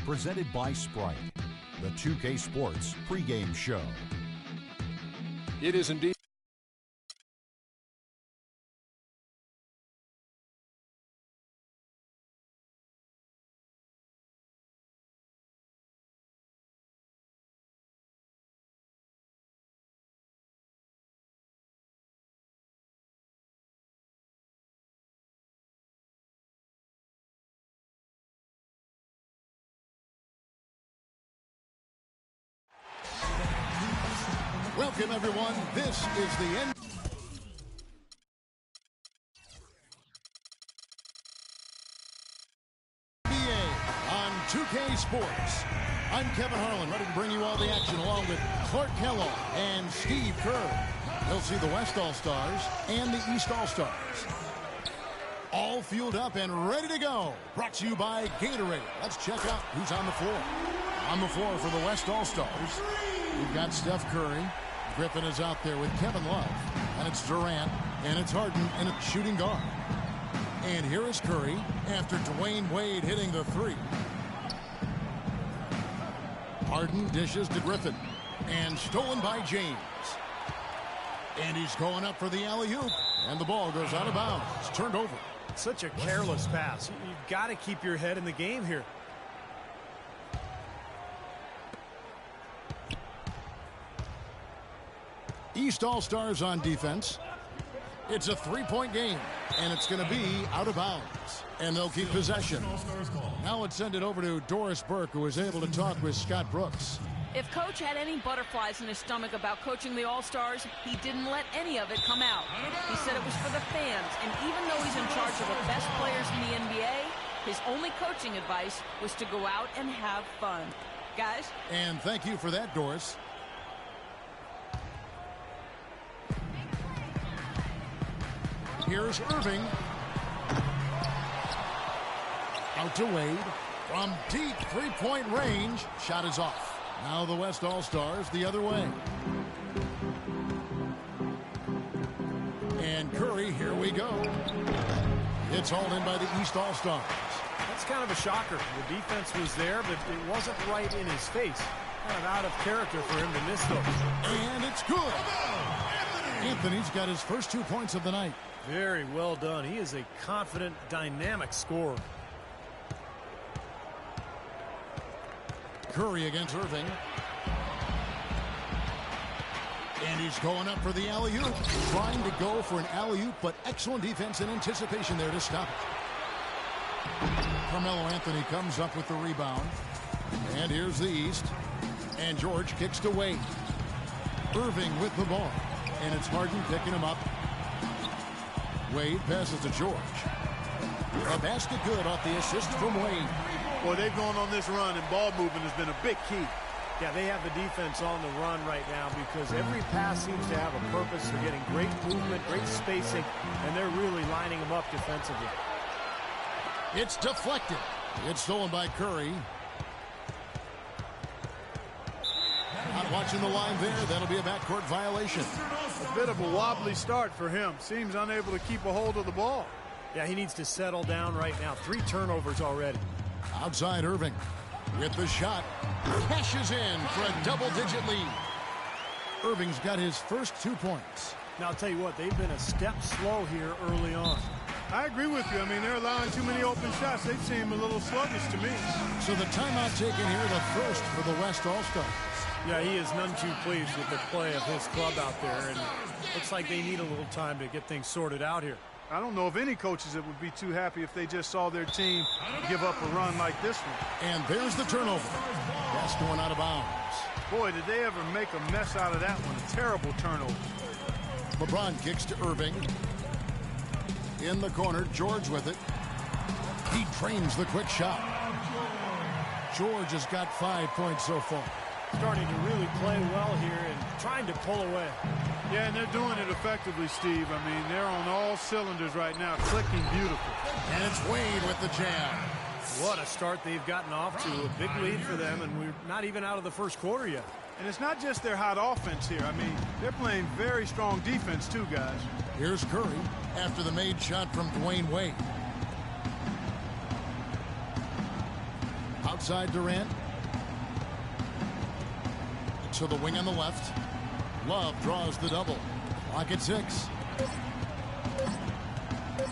presented by Sprite, the 2K Sports pregame show. It is indeed. Welcome, everyone. This is the end. NBA on 2K Sports. I'm Kevin Harlan, ready to bring you all the action along with Clark Kellogg and Steve Kerr. You'll see the West All-Stars and the East All-Stars. All fueled up and ready to go. Brought to you by Gatorade. Let's check out who's on the floor. On the floor for the West All-Stars, we've got Steph Curry. Griffin is out there with Kevin Love. And it's Durant. And it's Harden in a shooting guard. And here is Curry after Dwayne Wade hitting the three. Harden dishes to Griffin. And stolen by James. And he's going up for the alley-oop. And the ball goes out of bounds. It's turned over. Such a careless pass. You've got to keep your head in the game here. East All-Stars on defense. It's a three-point game, and it's going to be out of bounds. And they'll keep possession. Now let's send it over to Doris Burke, who was able to talk with Scott Brooks. If Coach had any butterflies in his stomach about coaching the All-Stars, he didn't let any of it come out. He said it was for the fans, and even though he's in charge of the best players in the NBA, his only coaching advice was to go out and have fun. Guys? And thank you for that, Doris. Here's Irving. Out to Wade. From deep three-point range. Shot is off. Now the West All-Stars the other way. And Curry, here we go. It's hauled in by the East All-Stars. That's kind of a shocker. The defense was there, but it wasn't right in his face. Kind of out of character for him to miss those. And it's good. Anthony's got his first 2 points of the night. Very well done. He is a confident, dynamic scorer. Curry against Irving. And he's going up for the alley-oop. Trying to go for an alley-oop, but excellent defense and anticipation there to stop it. Carmelo Anthony comes up with the rebound. And here's the East. And George kicks to Wade. Irving with the ball. And it's Harden picking him up. Wade passes to George. A basket good off the assist from Wade. Boy, they've gone on this run, and ball movement has been a big key. Yeah, they have the defense on the run right now because every pass seems to have a purpose. They're getting great movement, great spacing, and they're really lining them up defensively. It's deflected. It's stolen by Curry. Not watching the line there. That'll be a backcourt violation. A bit of a wobbly start for him. Seems unable to keep a hold of the ball. Yeah, he needs to settle down right now. 3 turnovers already. Outside Irving with the shot. Cashes in for a double-digit lead. Irving's got his first 2 points. Now, I'll tell you what, they've been a step slow here early on. I agree with you. I mean, they're allowing too many open shots. They seem a little sluggish to me. So the timeout taken here, the first for the West All-Stars. Yeah, he is none too pleased with the play of his club out there, and looks like they need a little time to get things sorted out here. I don't know if any coaches that would be too happy if they just saw their team give up a run like this one. And there's the turnover. That's going out of bounds. Boy, did they ever make a mess out of that one. A terrible turnover. LeBron kicks to Irving. In the corner, George with it. He drains the quick shot. George has got 5 points so far. Starting to really play well here and trying to pull away. Yeah, and they're doing it effectively, Steve. I mean, they're on all cylinders right now, clicking beautiful. And it's Wade with the jam. What a start they've gotten off to. A big lead for them, and we're not even out of the first quarter yet. And it's not just their hot offense here. I mean, they're playing very strong defense too, guys. Here's Curry after the made shot from Dwayne Wade. outside Durant. To the wing on the left. Love draws the double. Clock at 6.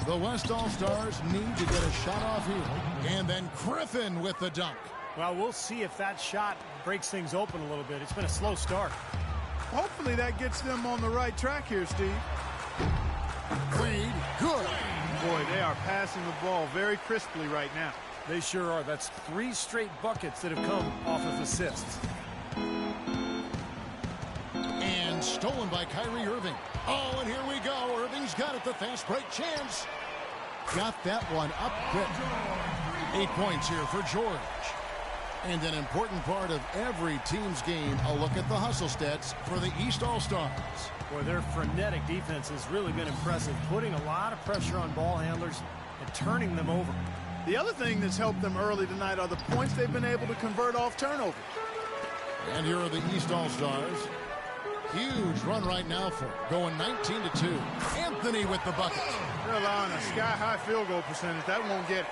The West All-Stars need to get a shot off here. And then Griffin with the dunk. Well, we'll see if that shot breaks things open a little bit. It's been a slow start. Hopefully that gets them on the right track here, Steve. Reed, good. Boy, they are passing the ball very crisply right now. They sure are. That's 3 straight buckets that have come off of assists. And stolen by Kyrie Irving. Oh, and here we go. Irving's got it. The fast break chance. Got that one up quick. 8 points here for George. And an important part of every team's game, a look at the hustle stats for the East All-Stars. Boy, their frenetic defense has really been impressive, putting a lot of pressure on ball handlers and turning them over. The other thing that's helped them early tonight are the points they've been able to convert off turnovers. And here are the East All-Stars. Huge run right now for going 19-2. Anthony with the bucket. They're allowing a sky-high field goal percentage. That won't get it.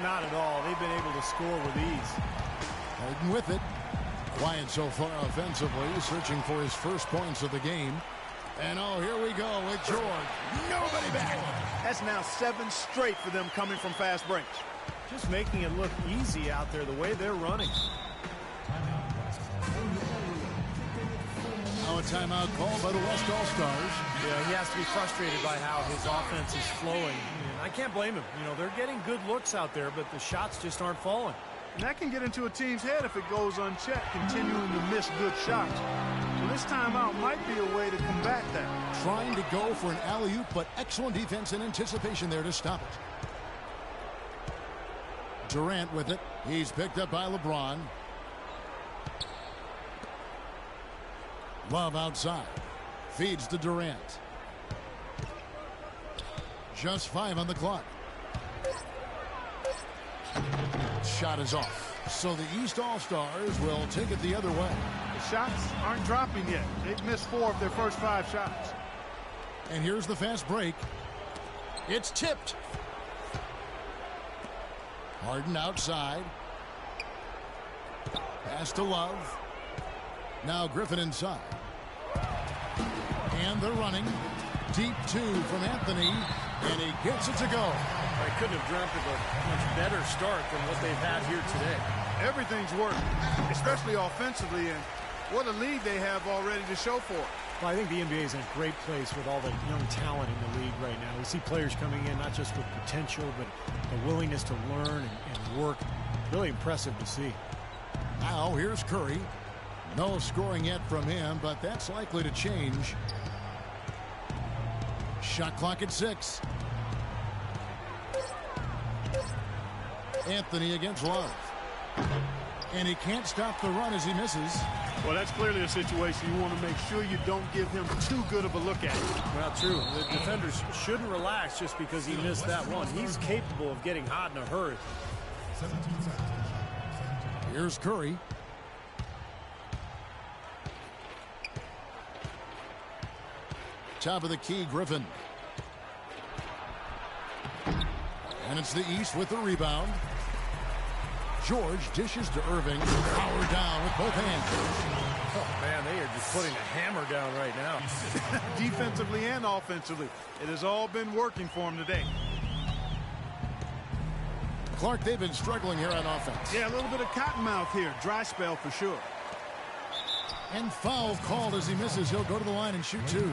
Not at all. They've been able to score with ease. Harden with it. Quiet so far offensively, searching for his first points of the game. And oh, here we go with George. Nobody back. That's now 7 straight for them coming from fast breaks. Just making it look easy out there the way they're running. Now a timeout called by the West All-Stars. Yeah, he has to be frustrated by how his offense is flowing. And I can't blame him. You know, they're getting good looks out there, but the shots just aren't falling. And that can get into a team's head if it goes unchecked, continuing to miss good shots. So this timeout might be a way to combat that. Trying to go for an alley-oop, but excellent defense and anticipation there to stop it. Durant with it. He's picked up by LeBron. Love outside. Feeds to Durant. Just 5 on the clock. Shot is off. So the East All-Stars will take it the other way. The shots aren't dropping yet. They've missed 4 of their first 5 shots. And here's the fast break. It's tipped. Harden outside. Pass to Love. Now Griffin inside. And they're running. Deep 2 from Anthony. And he gets it to go. I couldn't have dreamt of a much better start than what they've had here today. Everything's working, especially offensively, and what a lead they have already to show for it. Well, I think the NBA is in a great place with all the young talent in the league right now. We see players coming in not just with potential, but a willingness to learn and work. Really impressive to see. Now here's Curry. No scoring yet from him, but that's likely to change. Shot clock at 6. Anthony against Love. And he can't stop the run as he misses. Well, that's clearly a situation you want to make sure you don't give him too good of a look at it. Well, true. The defenders shouldn't relax just because he missed that one. He's capable of getting hot in a hurry. Here's Curry. Top of the key, Griffin. And it's the East with the rebound. George dishes to Irving. Power down with both hands. Oh, man, they are just putting a hammer down right now. Defensively and offensively. It has all been working for him today. Clark, they've been struggling here on offense. Yeah, a little bit of cottonmouth here. Dry spell for sure. And foul called as he misses. He'll go to the line and shoot 2.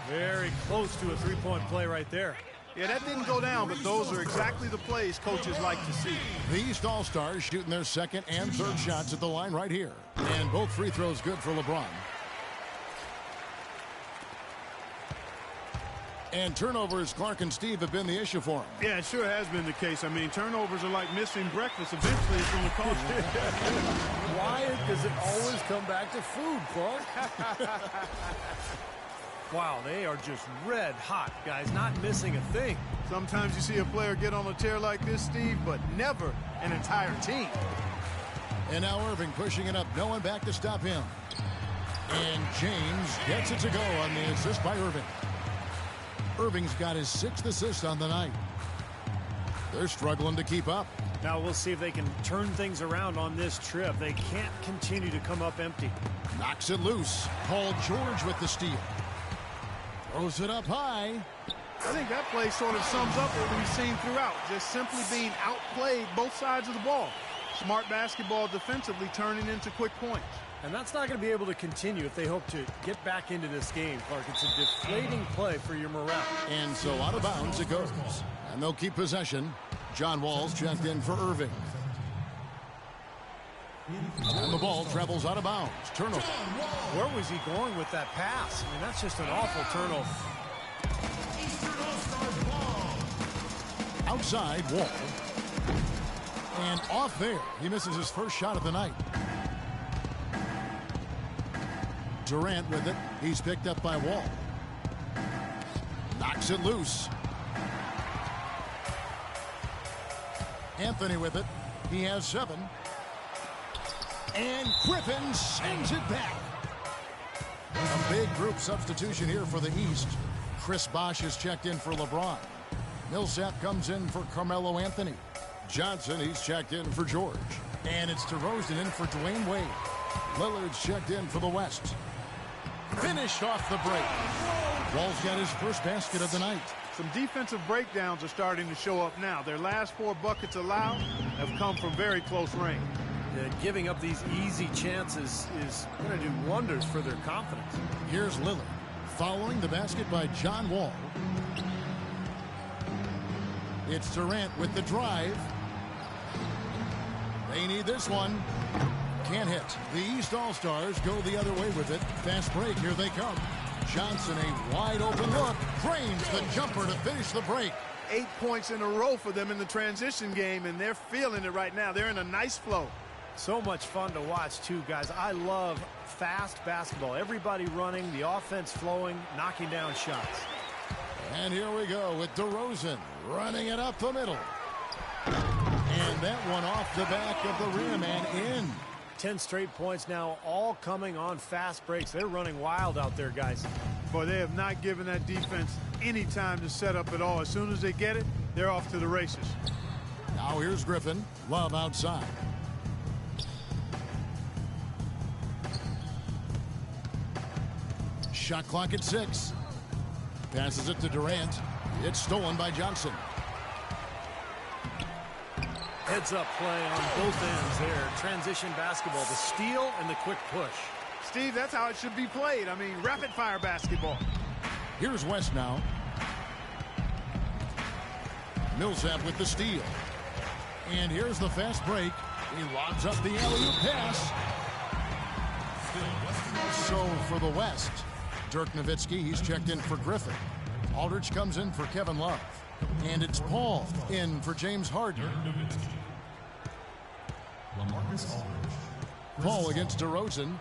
Very close to a three-point play right there. Yeah, that didn't go down, but those are exactly the plays coaches like to see. The East All-Stars shooting their second and third shots at the line right here. And both free throws good for LeBron. And turnovers, Clark and Steve, have been the issue for him. Yeah, it sure has been the case. I mean, turnovers are like missing breakfast. Eventually, it's going to cost you. Why does it always come back to food, Clark? Wow, they are just red hot, guys, not missing a thing. Sometimes you see a player get on a tear like this, Steve, but never an entire team. And now Irving pushing it up. No one back to stop him. And James gets it to go on the assist by Irving. Irving's got his 6th assist on the night. They're struggling to keep up. Now we'll see if they can turn things around on this trip. They can't continue to come up empty. Knocks it loose. Paul George with the steal. Throws it up high. I think that play sort of sums up what we've seen throughout. Just simply being outplayed both sides of the ball. Smart basketball defensively turning into quick points. And that's not going to be able to continue if they hope to get back into this game, Clark. It's a deflating play for your morale. And so out of bounds it goes. And they'll keep possession. John Wall's checked in for Irving. And the ball travels out of bounds. Turnover. Where was he going with that pass? I mean, that's just an awful turnover. Outside Wall. And off there. He misses his first shot of the night. Durant with it. He's picked up by Wall. Knocks it loose. Anthony with it. He has 7. And Griffin sends it back. A big group substitution here for the East. Chris Bosh is checked in for LeBron. Millsap comes in for Carmelo Anthony. Johnson, he's checked in for George. And it's DeRozan in for Dwayne Wade. Lillard's checked in for the West. Finished off the break. Wall's got his first basket of the night. Some defensive breakdowns are starting to show up now. Their last 4 buckets allowed have come from very close range. Giving up these easy chances is going to do wonders for their confidence. Here's Lillard following the basket by John Wall. It's Durant with the drive. They need this one. Can't hit. The East All-Stars go the other way with it. Fast break. Here they come. Johnson, a wide open look. Drains the jumper to finish the break. 8 points in a row for them in the transition game, and they're feeling it right now. They're in a nice flow. So much fun to watch, too, guys. I love fast basketball. Everybody running, the offense flowing, knocking down shots. And here we go with DeRozan running it up the middle. And that one off the back of the rim and in. 10 straight points now, all coming on fast breaks. They're running wild out there, guys. Boy, they have not given that defense any time to set up at all. As soon as they get it, they're off to the races. Now here's Griffin. Love outside. Shot clock at 6. Passes it to Durant. It's stolen by Johnson. Heads-up play on both ends there. Transition basketball, the steal and the quick push. Steve, that's how it should be played. I mean, rapid-fire basketball. Here's West now. Millsap with the steal. And here's the fast break. He lobs up the alley-oop pass. So for the West, Dirk Nowitzki, he's checked in for Griffin. Aldridge comes in for Kevin Love. And it's Paul in for James Harden. Paul against DeRozan.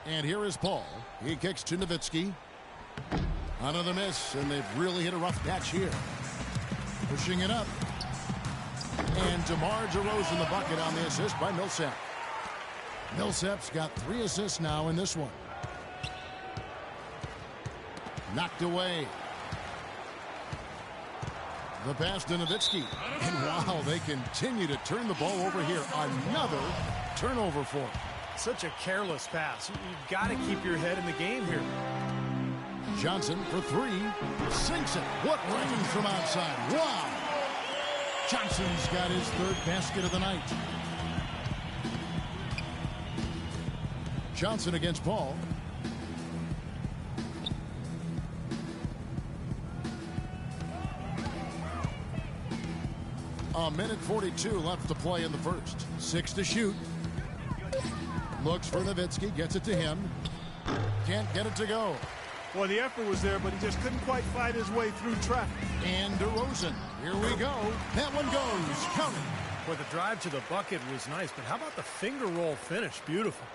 And here is Paul. He kicks to Nowitzki. Another miss, and they've really hit a rough patch here. Pushing it up. And DeMar DeRozan the bucket on the assist by Millsap. Millsap's got 3 assists now in this one. Knocked away. The pass to Nowitzki. And wow, they continue to turn the ball over here. Another turnover for him. Such a careless pass. You've got to keep your head in the game here. Johnson for 3. Sinks it. What range from outside. Wow. Johnson's got his 3rd basket of the night. Johnson against Paul. A minute 42 left to play in the first. 6 to shoot. Looks for Nowitzki. Gets it to him. Can't get it to go. Well, the effort was there, but he just couldn't quite fight his way through traffic. And DeRozan. Here we go. That one goes. Counting. Well, the drive to the bucket was nice, but how about the finger roll finish? Beautiful.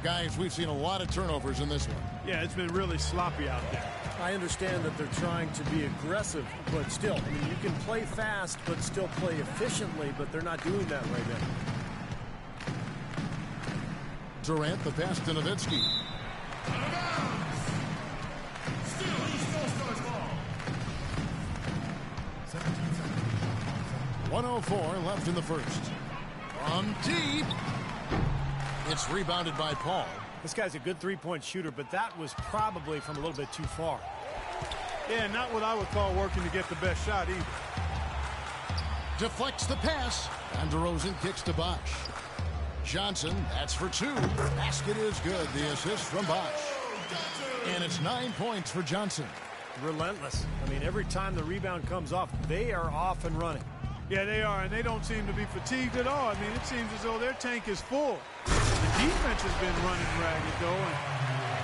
Guys, we've seen a lot of turnovers in this one. Yeah, it's been really sloppy out there. I understand that they're trying to be aggressive, but still, I mean, you can play fast, but still play efficiently, but they're not doing that right now. Durant, the pass to Nowitzki. 1:04 left in the first. From deep. It's rebounded by Paul. This guy's a good three-point shooter, but that was probably from a little bit too far. Yeah, not what I would call working to get the best shot either. Deflects the pass. And DeRozan kicks to Bosch. Johnson, that's for two. Basket is good. The assist from Bosch. And it's 9 points for Johnson. Relentless. I mean, every time the rebound comes off, they are off and running. Yeah, they are, and they don't seem to be fatigued at all. I mean, it seems as though their tank is full. The defense has been running ragged, though, and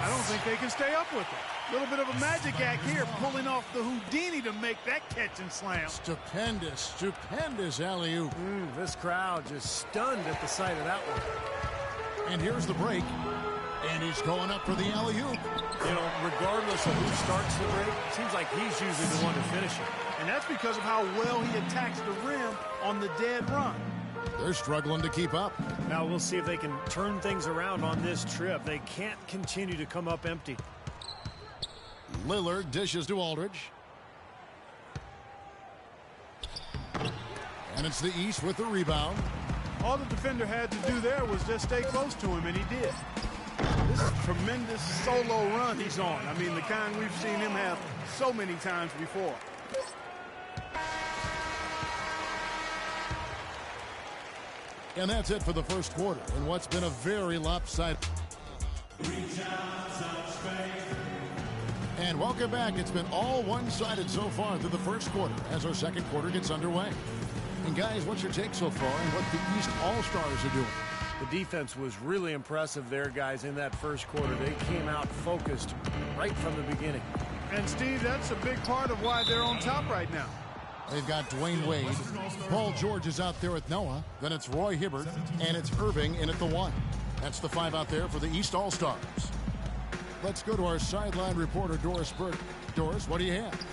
I don't think they can stay up with it. A little bit of a magic act here, pulling off the Houdini to make that catch and slam. Stupendous alley-oop. This crowd just stunned at the sight of that one. And here's the break. And he's going up for the alley-oop. You know, regardless of who starts the break, it seems like he's usually the one to finish it. And that's because of how well he attacks the rim on the dead run. They're struggling to keep up. Now we'll see if they can turn things around on this trip. They can't continue to come up empty. Lillard dishes to Aldridge. And it's the East with the rebound. All the defender had to do there was just stay close to him, and he did. This is a tremendous solo run he's on. I mean, the kind we've seen him have so many times before. And that's it for the first quarter in what's been a very lopsided. And welcome back. It's been all one-sided so far through the first quarter as our second quarter gets underway. And guys, what's your take so far on what the East All-Stars are doing? The defense was really impressive there, guys, in that first quarter. They came out focused right from the beginning. And, Steve, that's a big part of why they're on top right now. They've got Dwayne Wade. Paul George is out there with Noah. Then it's Roy Hibbert. And it's Irving in at the one. That's the five out there for the East All-Stars. Let's go to our sideline reporter, Doris Burke. Doris, what do you have?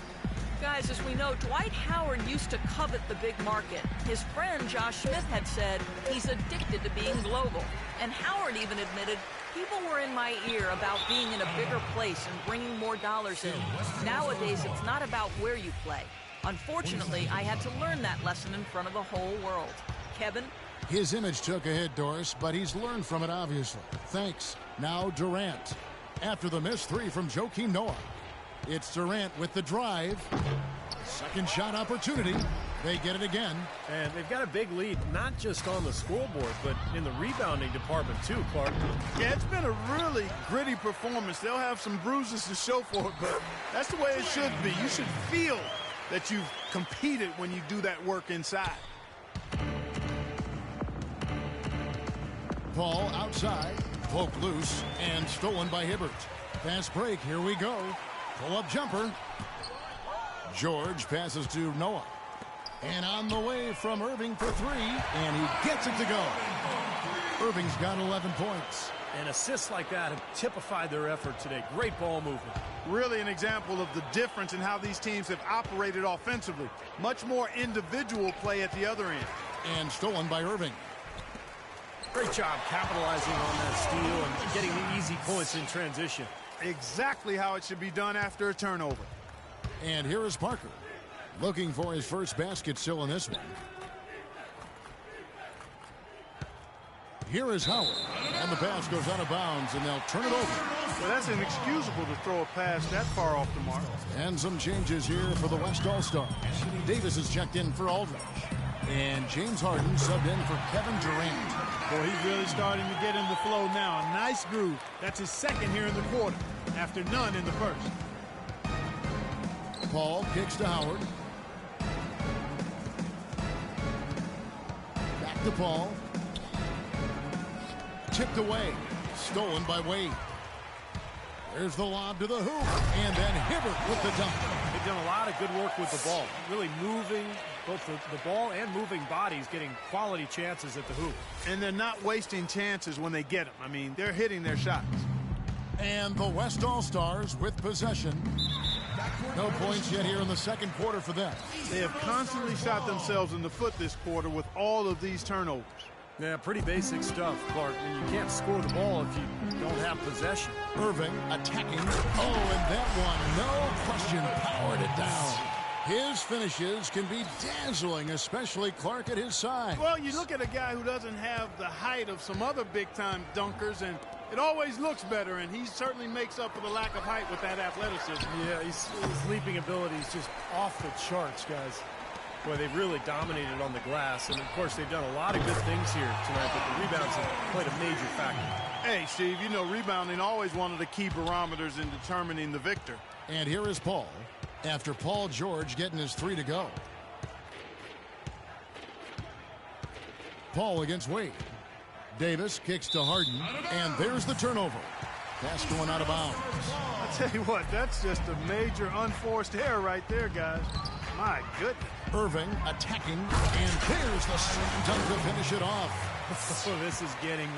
Guys, as we know, Dwight Howard used to covet the big market. His friend Josh Smith had said he's addicted to being global. And Howard even admitted people were in my ear about being in a bigger place and bringing more dollars in. Nowadays, it's not about where you play. Unfortunately, I had to learn that lesson in front of the whole world. Kevin? His image took a hit, Doris, but he's learned from it, obviously. Thanks. Now Durant. After the missed three from Joakim Noah. It's Durant with the drive. Second shot opportunity. They get it again. And they've got a big lead, not just on the scoreboard, but in the rebounding department too, Clark. Yeah, it's been a really gritty performance. They'll have some bruises to show for it, but that's the way it should be. You should feel that you've competed when you do that work inside. Paul outside. Poke loose and stolen by Hibbert. Fast break. Here we go. Pull-up jumper. George passes to Noah. And on the way from Irving for three. And he gets it to go. Irving's got 11 points. And assists like that have typified their effort today. Great ball movement. Really an example of the difference in how these teams have operated offensively. Much more individual play at the other end. And stolen by Irving. Great job capitalizing on that steal and getting the easy points in transition. Exactly how it should be done after a turnover. And here is Parker. Looking for his first basket still in this one. Here is Howard. And the pass goes out of bounds, and they'll turn it over. Well, that's inexcusable to throw a pass that far off the mark. And some changes here for the West All-Stars. Davis is checked in for Aldridge. And James Harden subbed in for Kevin Durant. Boy, he's really starting to get in the flow now. A nice groove. That's his second here in the quarter, after none in the first. Paul kicks to Howard. Back to Paul. Tipped away. Stolen by Wade. There's the lob to the hoop. And then Hibbert with the dunk. They've done a lot of good work with the ball. Really moving both the ball and moving bodies, getting quality chances at the hoop. And they're not wasting chances when they get them. I mean, they're hitting their shots. And the West All-Stars with possession. No points yet here in the second quarter for them. They have constantly shot themselves in the foot this quarter with all of these turnovers. Yeah, pretty basic stuff, Clark. And you can't score the ball if you don't have possession. Irving attacking. Oh, and that one, no question, powered it down. His finishes can be dazzling, especially Clark at his side. Well, you look at a guy who doesn't have the height of some other big-time dunkers, and it always looks better, and he certainly makes up for the lack of height with that athleticism. Yeah, his leaping ability is just off the charts, guys. Boy, they've really dominated on the glass, and of course they've done a lot of good things here tonight, but the rebounds have played a major factor. Hey, Steve, you know rebounding always one of the key barometers in determining the victor. And here is Paul, after Paul George getting his 3 to go. Paul against Wade. Davis kicks to Harden, and there's the turnover. Pass going out of bounds. I tell you what, that's just a major unforced error right there, guys. My goodness. Irving attacking, and there's the slam dunk to finish it off. Oh, this is getting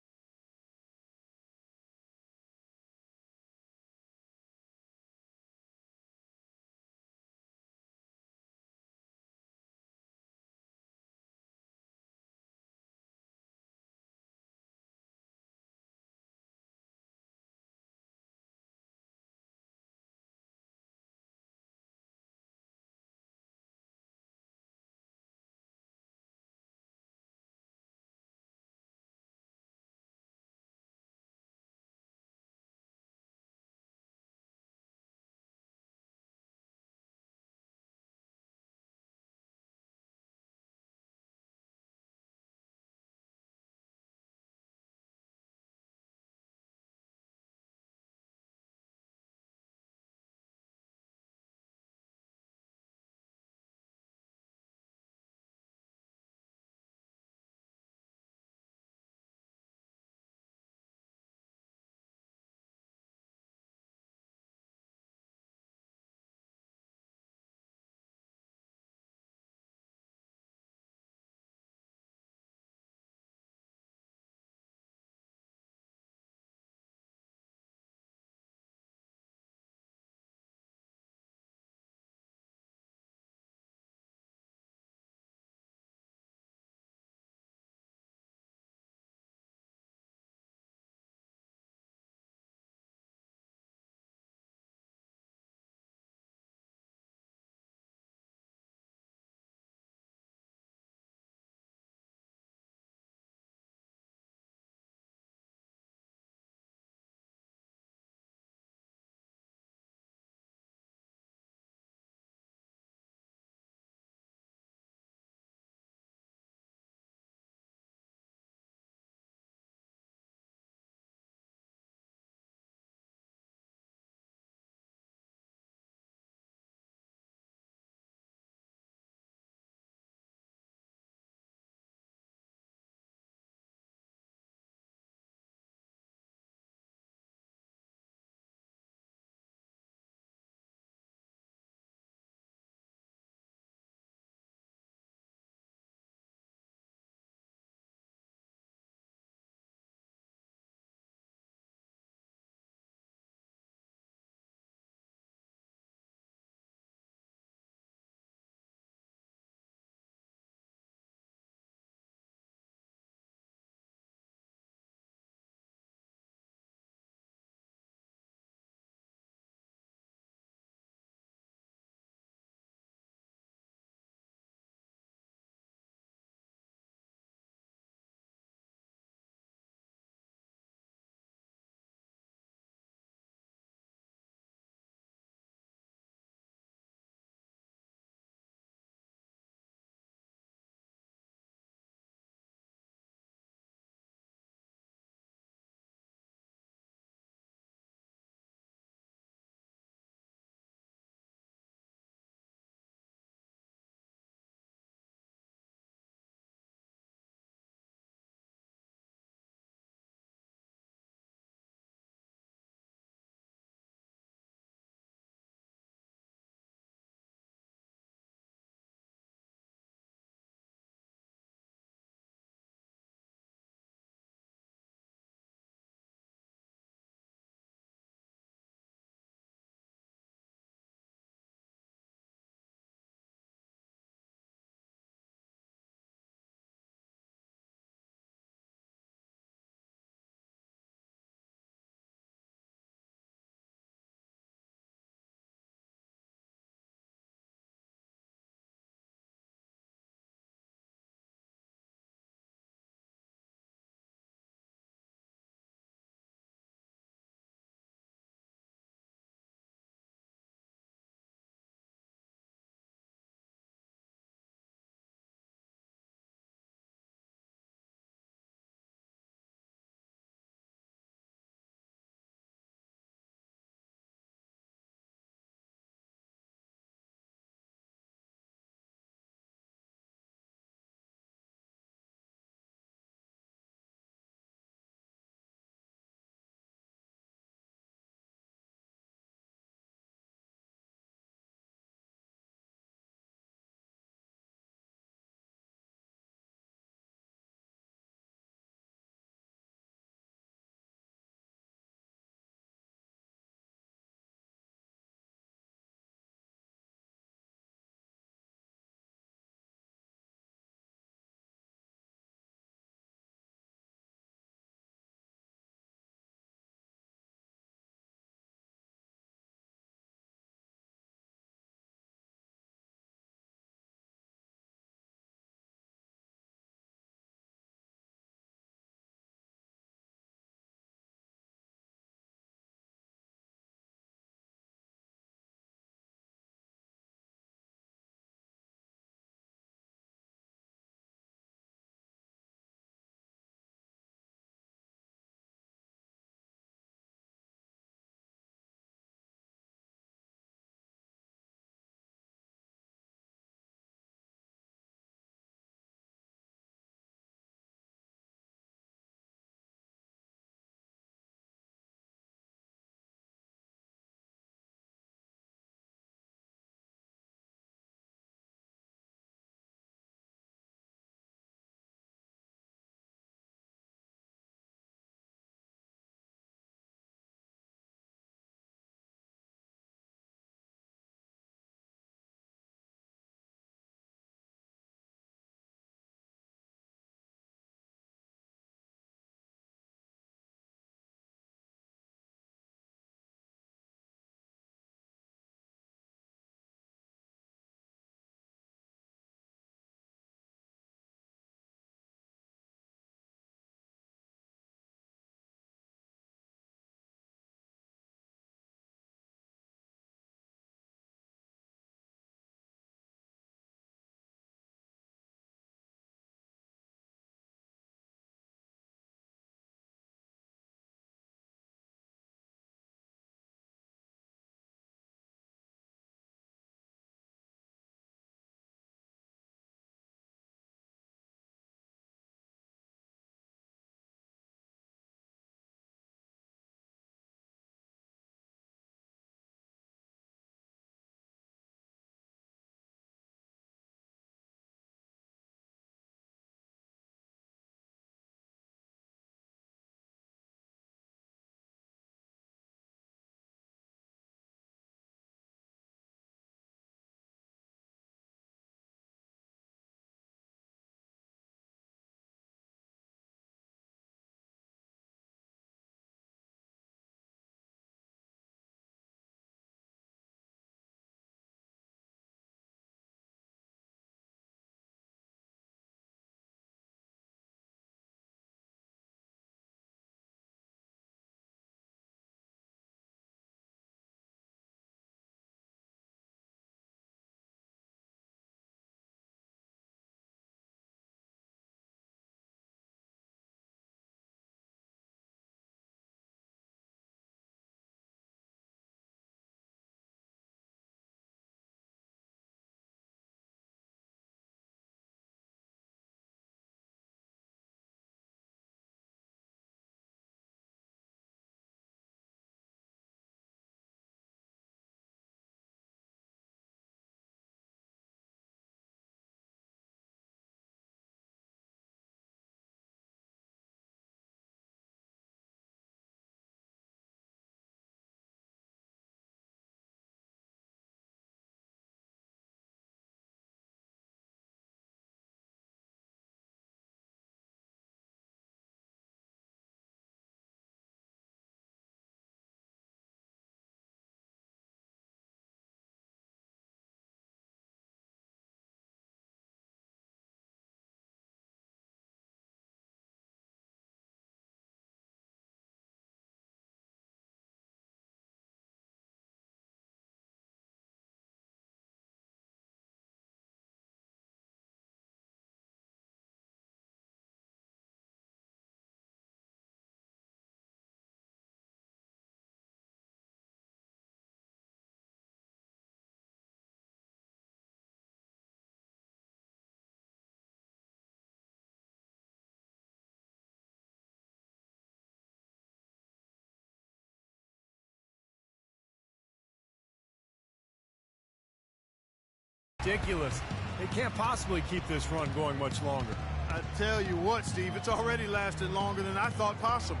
ridiculous. They can't possibly keep this run going much longer. I tell you what, Steve, it's already lasted longer than I thought possible.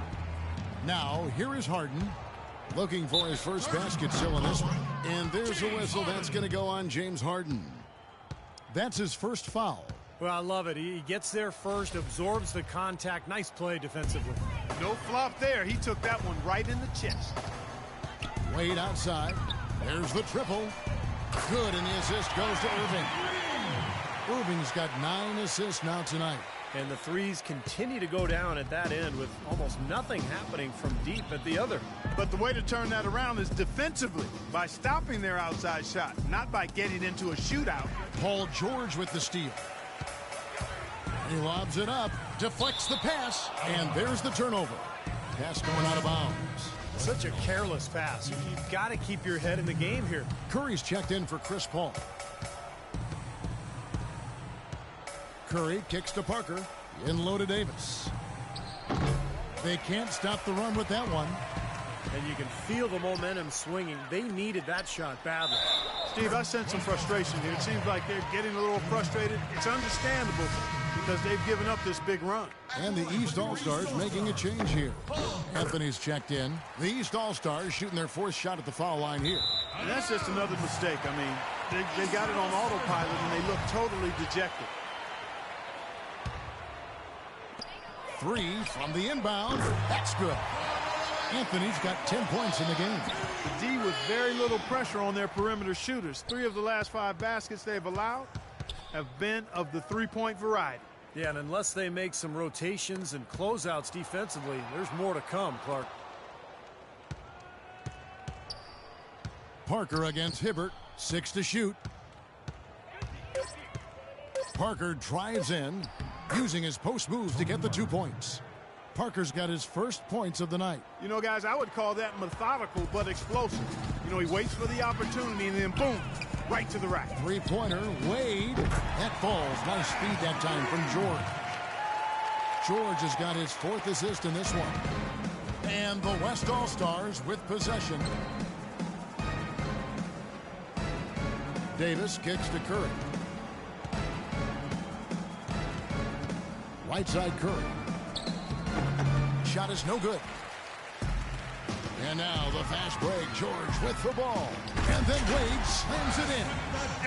Now, here is Harden, looking for his first basket still in this one. And there's a whistle that's going to go on James Harden. That's his first foul. Well, I love it. He gets there first, absorbs the contact. Nice play defensively. No flop there. He took that one right in the chest. Wade outside. There's the triple. Good, and the assist goes to Irving. Irving's got 9 assists now tonight. And the threes continue to go down at that end with almost nothing happening from deep at the other. But the way to turn that around is defensively, by stopping their outside shot, not by getting into a shootout. Paul George with the steal. He lobs it up, deflects the pass, and there's the turnover. Pass going out of bounds. Such a careless pass. You've got to keep your head in the game here. Curry's checked in for Chris Paul. Curry kicks to Parker. In low to Davis. They can't stop the run with that one. And you can feel the momentum swinging. They needed that shot badly. Steve, I sense some frustration here. It seems like they're getting a little frustrated. It's understandable because they've given up this big run. And the East All-Stars making a change here. Anthony's checked in. The East All-Stars shooting their 4th shot at the foul line here. And that's just another mistake. I mean, they got it on autopilot and they look totally dejected. 3 from the inbound. That's good. Anthony's got 10 points in the game. The D with very little pressure on their perimeter shooters. 3 of the last 5 baskets they've allowed have been of the 3-point variety. Yeah, and unless they make some rotations and closeouts defensively, there's more to come, Clark. Parker against Hibbert. 6 to shoot. Parker drives in, using his post moves to get the 2 points. Parker's got his first points of the night. You know, guys, I would call that methodical but explosive. You know, he waits for the opportunity and then boom, right to the rack. 3-pointer, Wade. That falls. Nice speed that time from George. George has got his 4th assist in this one. And the West All-Stars with possession. Davis kicks to Curry. Right side Curry. Shot is no good. And now the fast break. George with the ball. And then Wade slams it in.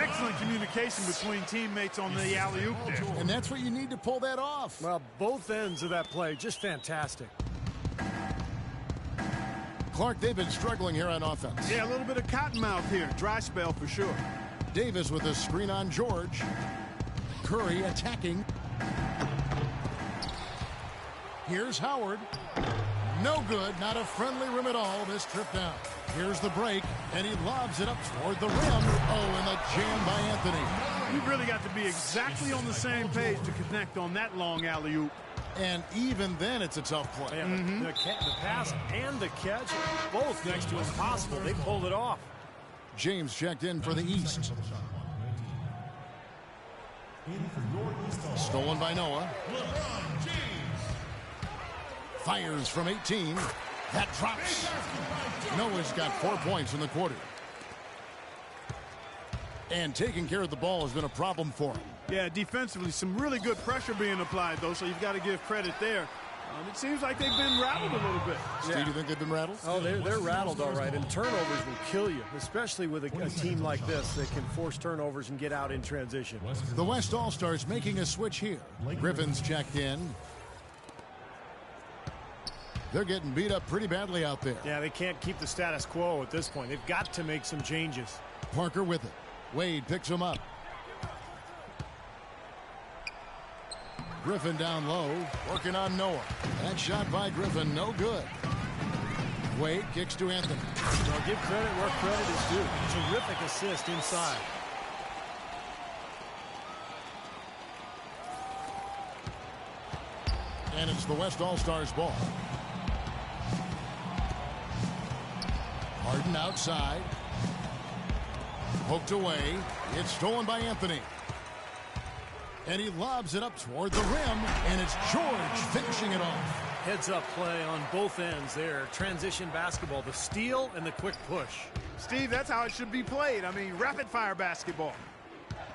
Excellent communication between teammates on the alley-oop there. And that's what you need to pull that off. Well, both ends of that play, just fantastic. Clark, they've been struggling here on offense. Yeah, a little bit of cottonmouth here. Dry spell for sure. Davis with a screen on George. Curry attacking. Here's Howard. No good. Not a friendly rim at all. This trip down. Here's the break, and he lobs it up toward the rim. Oh, and the jam by Anthony. You've really got to be exactly on the same page to connect on that long alley-oop. And even then, it's a tough play. Yeah, the pass and the catch, both next to impossible. They pulled it off. James checked in for the East. Stolen by Noah. Fires from 18. That drops. Noah's got 4 points in the quarter. And taking care of the ball has been a problem for him. Yeah, defensively, some really good pressure being applied, though, so you've got to give credit there. It seems like they've been rattled a little bit. Steve, you think they've been rattled? Oh, they're rattled all right, and turnovers will kill you, especially with a team like this that can force turnovers and get out in transition. The West All-Stars making a switch here. Griffin's checked in. They're getting beat up pretty badly out there. Yeah, they can't keep the status quo at this point. They've got to make some changes. Parker with it. Wade picks him up. Griffin down low, working on Noah. That shot by Griffin, no good. Wade kicks to Anthony. Well, give credit where credit is due. Terrific assist inside. And it's the West All-Stars ball. Harden outside. Poked away. It's stolen by Anthony. And he lobs it up toward the rim, and it's George finishing it off. Heads-up play on both ends there. Transition basketball, the steal and the quick push. Steve, that's how it should be played. I mean, rapid-fire basketball.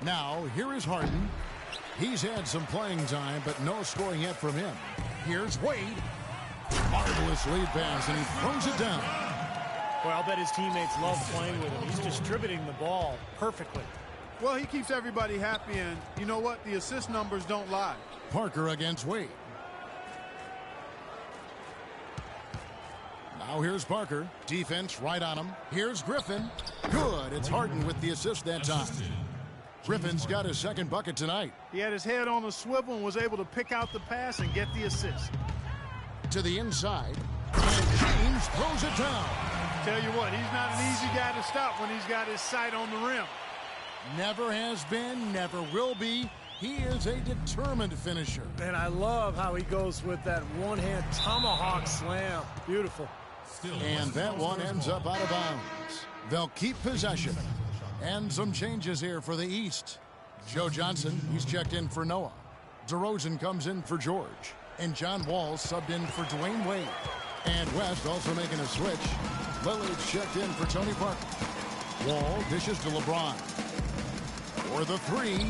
Now, here is Harden. He's had some playing time, but no scoring yet from him. Here's Wade. Marvelous lead pass, and he throws it down. Well, I'll bet his teammates love playing with him. He's distributing the ball perfectly. Well, he keeps everybody happy, and you know what? The assist numbers don't lie. Parker against Wade. Now here's Parker. Defense right on him. Here's Griffin. Good. It's Harden with the assist that time. Griffin's got his second bucket tonight. He had his head on a swivel and was able to pick out the pass and get the assist. To the inside. And James throws it down. Tell you what, he's not an easy guy to stop when he's got his sight on the rim. Never has been, never will be. He is a determined finisher. And I love how he goes with that one-hand tomahawk slam. Beautiful. And that one ends up out of bounds. They'll keep possession. And some changes here for the East. Joe Johnson, he's checked in for Noah. DeRozan comes in for George. And John Wall subbed in for Dwayne Wade. And West also making a switch. Lillard's checked in for Tony Parker. Wall dishes to LeBron. For the three.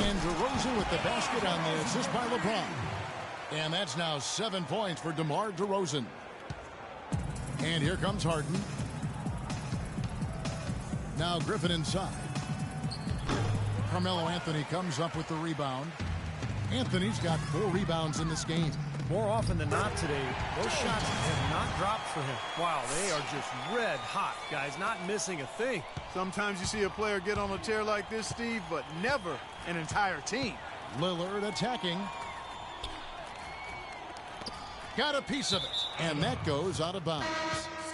And DeRozan with the basket on the assist by LeBron. And that's now 7 points for DeMar DeRozan. And here comes Harden. Now Griffin inside. Carmelo Anthony comes up with the rebound. Anthony's got 4 rebounds in this game. More often than not today, those shots have not dropped for him. Wow, they are just red hot, guys, not missing a thing. Sometimes you see a player get on a tear like this, Steve, but never an entire team. Lillard attacking. Got a piece of it. And that goes out of bounds.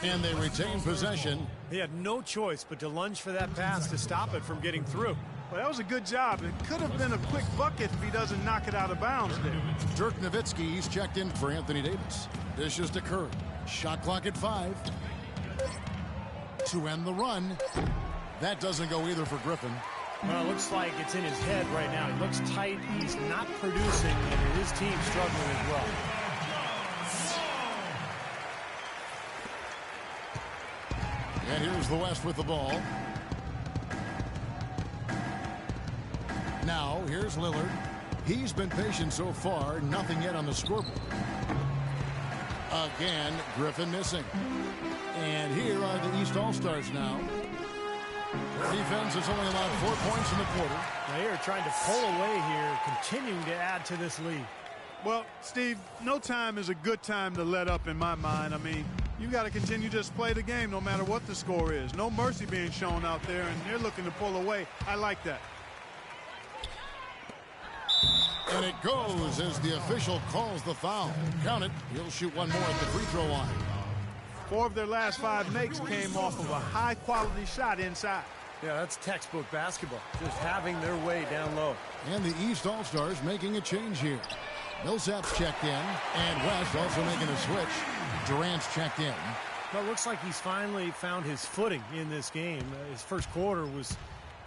And they retain possession. He had no choice but to lunge for that pass to stop it from getting through. Well, that was a good job. It could have been a quick bucket if he doesn't knock it out of bounds there. Dirk Nowitzki, he's checked in for Anthony Davis. Dishes to Curry. Shot clock at 5. To end the run. That doesn't go either for Griffin. Well, it looks like it's in his head right now. He looks tight. He's not producing, and his team's struggling as well. And here's the West with the ball. Now, here's Lillard. He's been patient so far. Nothing yet on the scoreboard. Again, Griffin missing. And here are the East All-Stars now. Their defense has only allowed 4 points in the quarter. They are trying to pull away here, continuing to add to this lead. Well, Steve, no time is a good time to let up in my mind. I mean, you got to continue to just play the game no matter what the score is. No mercy being shown out there, and they're looking to pull away. I like that. And it goes as the official calls the foul. Count it. He'll shoot one more at the free throw line. 4 of their last 5 makes came off of a high-quality shot inside. Yeah, that's textbook basketball, just having their way down low. And the East All-Stars making a change here. Millsap's checked in, and West also making a switch. Durant's checked in. Well, it looks like he's finally found his footing in this game. His first quarter was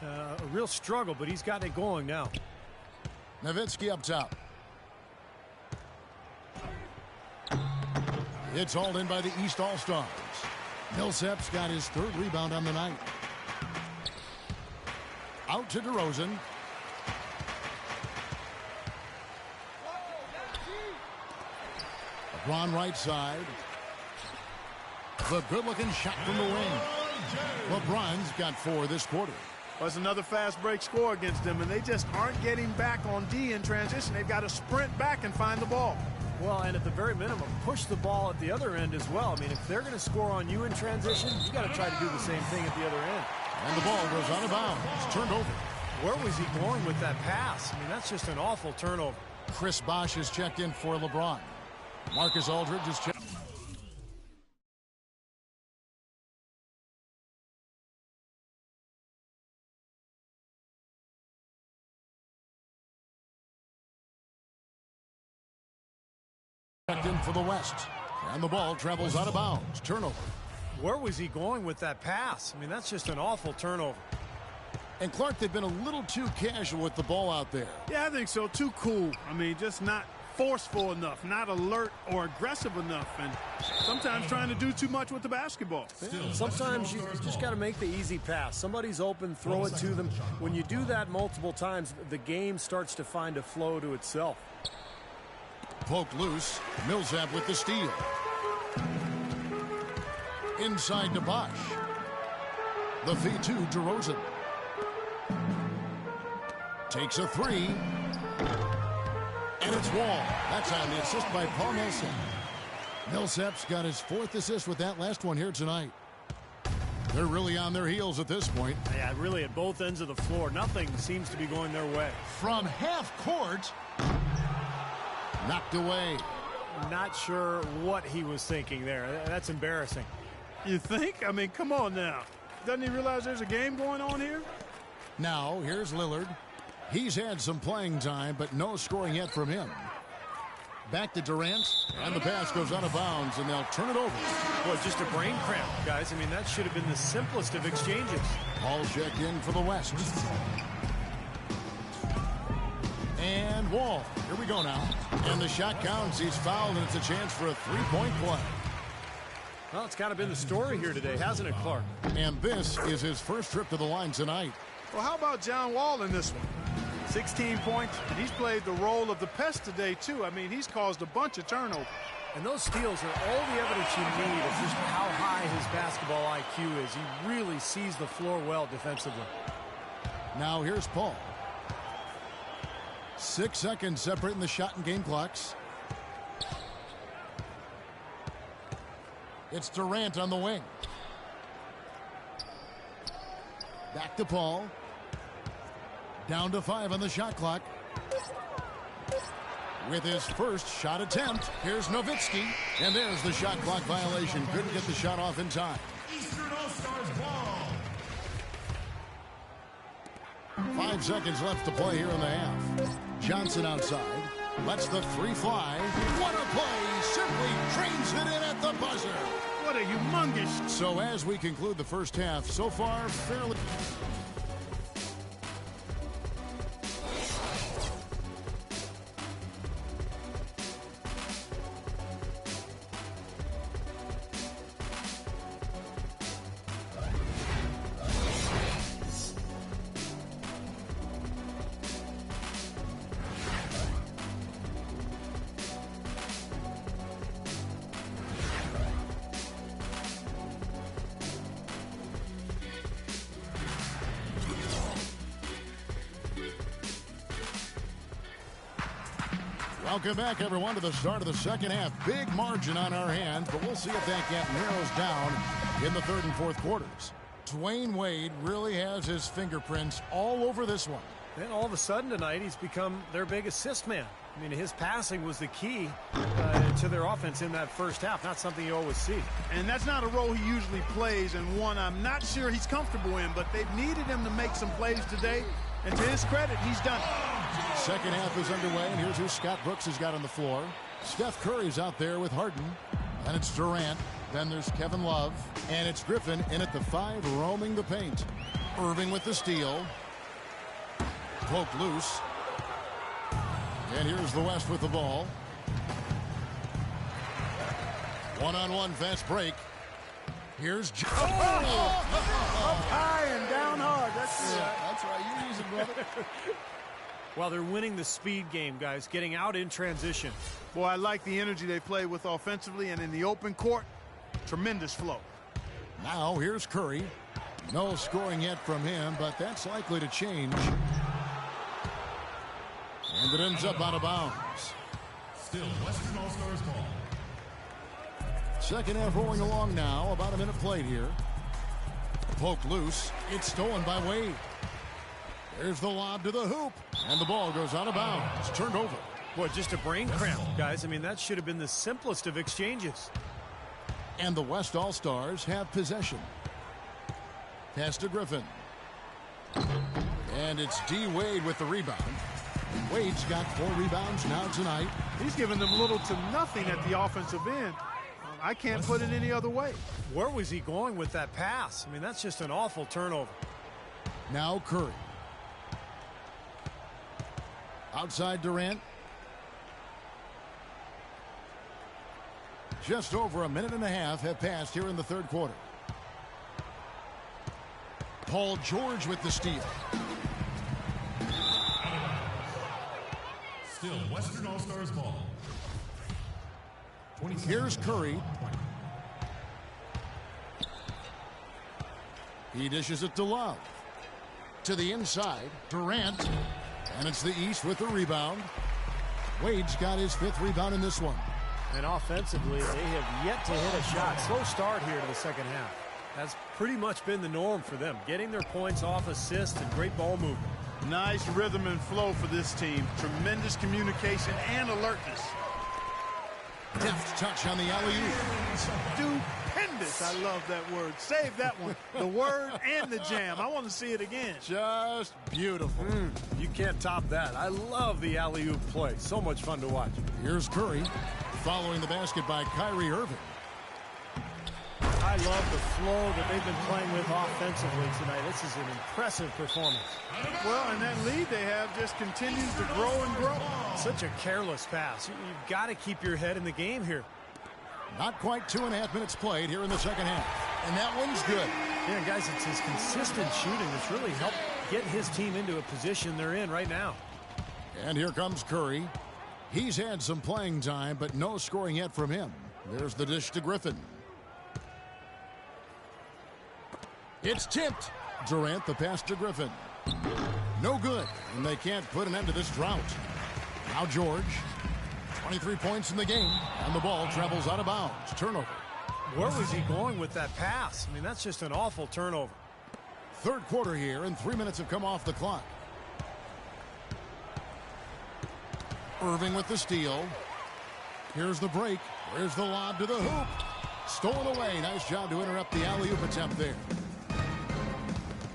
a real struggle, but he's got it going now. Nowitzki up top. It's hauled in by the East All-Stars. Millsap's got his 3rd rebound on the night. Out to DeRozan. LeBron right side. The good-looking shot from the wing. LeBron's got 4 this quarter. That's another fast break score against them, and they just aren't getting back on D in transition. They've got to sprint back and find the ball. Well, and at the very minimum, push the ball at the other end as well. I mean, if they're going to score on you in transition, you got to try to do the same thing at the other end. And the ball goes out of bounds. It's turned over. Where was he going with that pass? I mean, that's just an awful turnover. Chris Bosh is checked in for LeBron. Marcus Aldridge is checked. In for the West. And the ball travels out of bounds. Turnover. Where was he going with that pass? I mean, that's just an awful turnover. And Clark, they've been a little too casual with the ball out there. Yeah, I think so. Too cool. I mean, just not forceful enough, not alert or aggressive enough, and sometimes trying to do too much with the basketball. Sometimes you just got to make the easy pass. Somebody's open, throw it to them. When you do that multiple times, the game starts to find a flow to itself. Poked loose. Millsap with the steal. Inside to Bosch. The feed to DeRozan. Takes a three. And it's Wall. That's on the assist by Paul Millsap. Millsap's got his 4th assist with that last one here tonight. They're really on their heels at this point. Yeah, really at both ends of the floor. Nothing seems to be going their way. From half court. Knocked away. Not sure what he was thinking there. That's embarrassing. You think? I mean, come on now. Doesn't he realize there's a game going on here? Now, here's Lillard. He's had some playing time, but no scoring yet from him. Back to Durant, and the pass goes out of bounds, and they'll turn it over. Boy, just a brain cramp, guys. I mean, that should have been the simplest of exchanges. Ball check in for the West. And Wall. Here we go now. And the shot counts. He's fouled, and it's a chance for a three-point play. Well, it's kind of been the story here today, hasn't it, Clark? And this is his first trip to the line tonight. Well, how about John Wall in this one? 16 points, and he's played the role of the pest today, too. I mean, he's caused a bunch of turnovers. And those steals are all the evidence you need of just how high his basketball IQ is. He really sees the floor well defensively. Now here's Paul. 6 seconds separating the shot and game clocks. It's Durant on the wing. Back to Paul. Down to 5 on the shot clock. With his first shot attempt, here's Nowitzki. And there's the shot clock violation. Couldn't get the shot off in time. Eastern All-Stars ball. 5 seconds left to play here in the half. Johnson outside. Lets the three fly. What a play. Simply trains it in at the buzzer. What a humongous. So as we conclude the first half, so far fairly... Welcome back, everyone, to the start of the second half. Big margin on our hands, but we'll see if that gap narrows down in the third and fourth quarters. Dwayne Wade really has his fingerprints all over this one. And all of a sudden tonight, he's become their big assist man. I mean, his passing was the key to their offense in that first half. Not something you always see. And that's not a role he usually plays, and one I'm not sure he's comfortable in, but they've needed him to make some plays today, and to his credit, he's done it. Second half is underway, and here's who Scott Brooks has got on the floor. Steph Curry's out there with Harden, and it's Durant. Then there's Kevin Love, and it's Griffin in at the 5, roaming the paint. Irving with the steal. Poked loose. And here's the West with the ball. One-on-one fast break. Here's... Up high and down hard. That's right. You use it, brother. Well, they're winning the speed game, guys, getting out in transition. Boy, I like the energy they play with offensively, and in the open court, tremendous flow. Now here's Curry. No scoring yet from him, but that's likely to change. And it ends up out of bounds. Still Western All-Stars ball. Second half rolling along now. About a minute played here. Poked loose. It's stolen by Wade. There's the lob to the hoop. And the ball goes out of bounds. It's turned over. Boy, just a brain cramp, guys. I mean, that should have been the simplest of exchanges. And the West All-Stars have possession. Pass to Griffin. And it's D. Wade with the rebound. Wade's got 4 rebounds now tonight. He's given them little to nothing at the offensive end. I can't put it any other way. Where was he going with that pass? I mean, that's just an awful turnover. Now Curry. Outside Durant. Just over a minute and a half have passed here in the third quarter. Paul George with the steal. Still Western All-Stars ball. Here's Curry. He dishes it to Love. To the inside, Durant. And it's the East with the rebound. Wade's got his 5th rebound in this one. And offensively, they have yet to hit a shot. Slow start here to the second half. That's pretty much been the norm for them. Getting their points off assists and great ball movement. Nice rhythm and flow for this team. Tremendous communication and alertness. Deft touch on the alley-oop. Stupendous. I love that word. Save that one. The word and the jam. I want to see it again. Just beautiful. You can't top that. I love the alley-oop play. So much fun to watch. Here's Curry. Following the basket by Kyrie Irving. I love the flow that they've been playing with offensively tonight. This is an impressive performance. Well, and that lead they have just continues to grow and grow. Such a careless pass. You've got to keep your head in the game here. Not quite 2.5 minutes played here in the second half. And that one's good. Yeah, guys, it's his consistent shooting that's really helped get his team into a position they're in right now. And here comes Curry. He's had some playing time, but no scoring yet from him. There's the dish to Griffin. It's tipped. Durant the pass to Griffin. No good, and they can't put an end to this drought. Now George. 23 points in the game, and the ball travels out of bounds. Turnover. Where was he going with that pass? I mean, that's just an awful turnover. Third quarter here, and 3 minutes have come off the clock. Irving with the steal. Here's the break. Where's the lob to the hoop? Stolen away. Nice job to interrupt the alley-oop attempt there.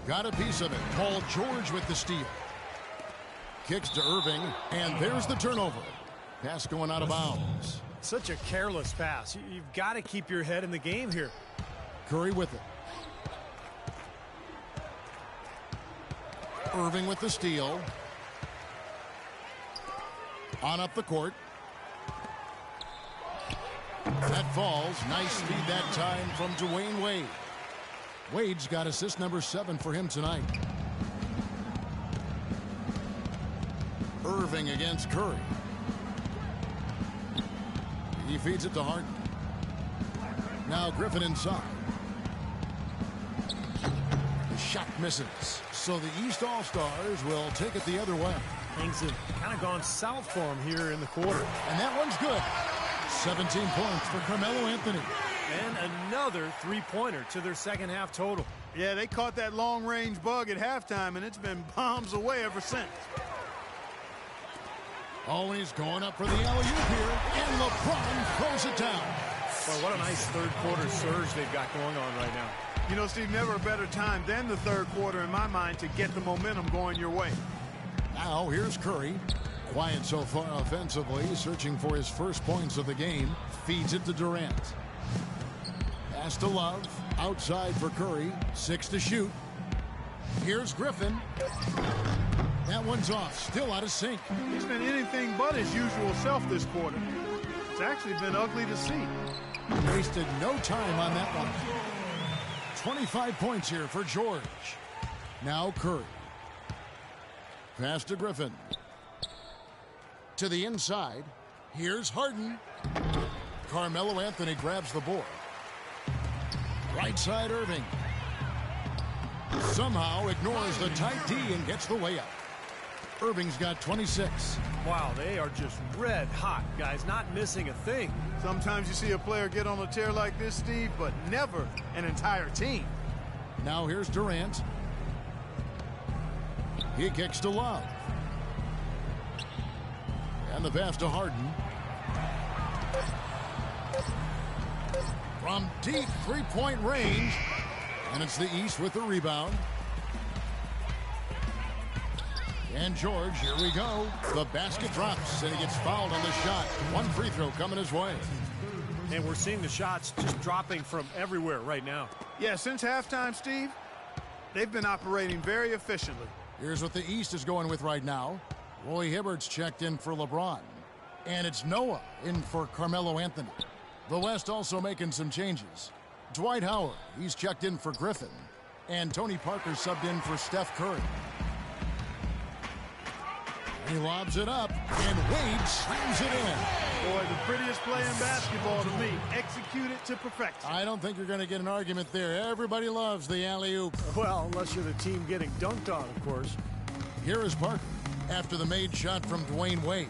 Got a piece of it. Paul George with the steal. Kicks to Irving, and there's the turnover. Pass going out of bounds. Such a careless pass. You've got to keep your head in the game here. Curry with it. Irving with the steal. On up the court. That falls. Nice speed that time from Dwayne Wade. Wade's got assist number 7 for him tonight. Irving against Curry. He feeds it to Harden. Now Griffin inside. The shot misses. So the East All-Stars will take it the other way. Things have kind of gone south for him here in the quarter. And that one's good. 17 points for Carmelo Anthony. And another three-pointer to their second half total. Yeah, they caught that long-range bug at halftime, and it's been bombs away ever since. Oh, and he's going up for the alley-oop here, and LeBron throws it down. Well, what a nice third-quarter surge they've got going on right now. You know, Steve, never a better time than the third quarter in my mind to get the momentum going your way. Now here's Curry. Quiet so far offensively, searching for his first points of the game. Feeds it to Durant. Pass to Love. Outside for Curry. 6 to shoot. Here's Griffin. That one's off. Still out of sync. He's been anything but his usual self this quarter. It's actually been ugly to see. Wasted no time on that one. 25 points here for George. Now Curry. Pass to Griffin. To the inside. Here's Harden. Carmelo Anthony grabs the board. Right side Irving. Somehow ignores the tight D and gets the way up. Irving's got 26. Wow, they are just red hot, guys, not missing a thing. Sometimes you see a player get on a tear like this, Steve, but never an entire team. Now here's Durant. He kicks to Love. And the pass to Harden. From deep three-point range. And it's the East with the rebound. And George, here we go. The basket drops, and he gets fouled on the shot. One free throw coming his way. And we're seeing the shots just dropping from everywhere right now. Yeah, since halftime, Steve, they've been operating very efficiently. Here's what the East is going with right now. Roy Hibbert's checked in for LeBron. And it's Noah in for Carmelo Anthony. The West also making some changes. Dwight Howard, he's checked in for Griffin. And Tony Parker subbed in for Steph Curry. He lobs it up, and Wade slams it in. Boy, the prettiest play in basketball to me. Executed to perfection. I don't think you're going to get an argument there. Everybody loves the alley-oop. Well, unless you're the team getting dunked on, of course. Here is Parker after the made shot from Dwayne Wade.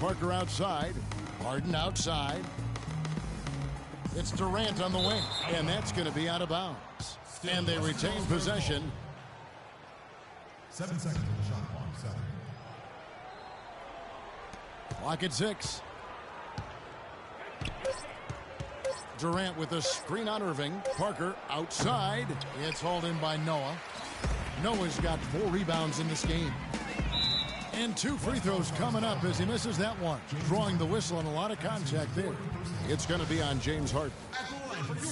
Parker outside. Harden outside. It's Durant on the wing, and that's going to be out of bounds. And they retain possession. 7 seconds on the shot clock. 7. Clock at 6. Durant with a screen on Irving. Parker outside. It's hauled in by Noah. Noah's got 4 rebounds in this game. And 2 free throws coming up as he misses that one. Drawing the whistle and a lot of contact there. It's going to be on James Harden.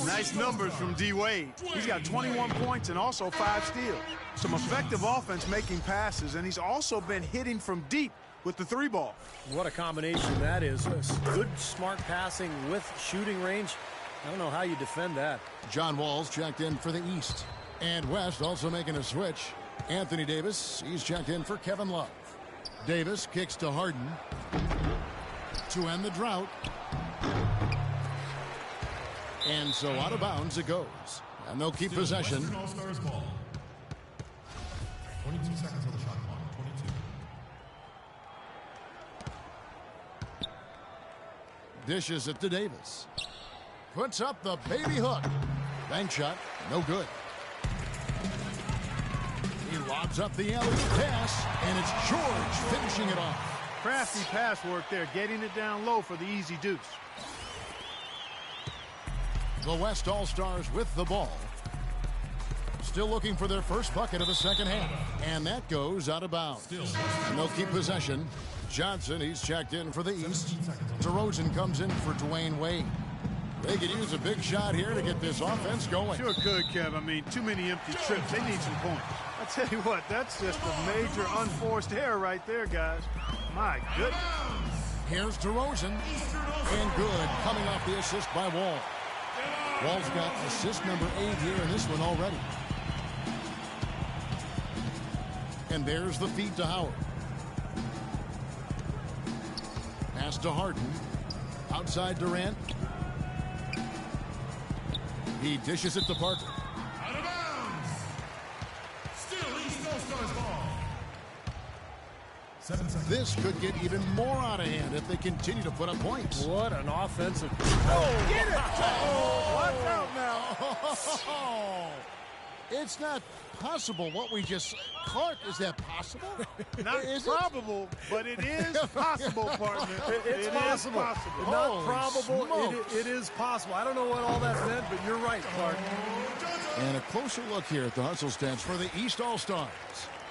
Nice numbers from D. Wade. He's got 21 points and also 5 steals. Some effective offense making passes, and he's also been hitting from deep with the 3-ball. What a combination that is. Good, smart passing with shooting range. I don't know how you defend that. John Wall's checked in for the East. And West also making a switch. Anthony Davis, he's checked in for Kevin Love. Davis kicks to Harden to end the drought. And so out of bounds it goes. And they'll keep possession. Western All-Stars ball. 22 seconds on the shot clock. 22. Dishes it to Davis. Puts up the baby hook. Bank shot, no good. He lobs up the alley pass, and it's George finishing it off. Crafty pass work there, getting it down low for the easy deuce. The West All-Stars with the ball. Still looking for their first bucket of the second half. And that goes out of bounds. And they'll keep possession. Johnson, he's checked in for the East. DeRozan comes in for Dwayne Wade. They could use a big shot here to get this offense going. Sure could, Kev. I mean, too many empty trips. They need some points. I tell you what, that's just a major unforced error right there, guys. My goodness. Here's DeRozan. And good, coming off the assist by Wall. Wall's got assist number 8 here in this one already. And there's the feed to Howard. Pass to Harden. Outside Durant. He dishes it to Parker. Out of bounds. Still East All-Stars ball. 7 seconds. This could get even more out of hand if they continue to put up points. What an offensive. Oh, get it! Oh, watch out now. It's not possible what we just... Clark, is that possible? Not Is probable, but it is possible, partner. It's possible. possible. Not Holy probable. smokes. It is possible. I don't know what all that meant, but you're right, Clark. And a closer look here at the hustle stats for the East All-Stars.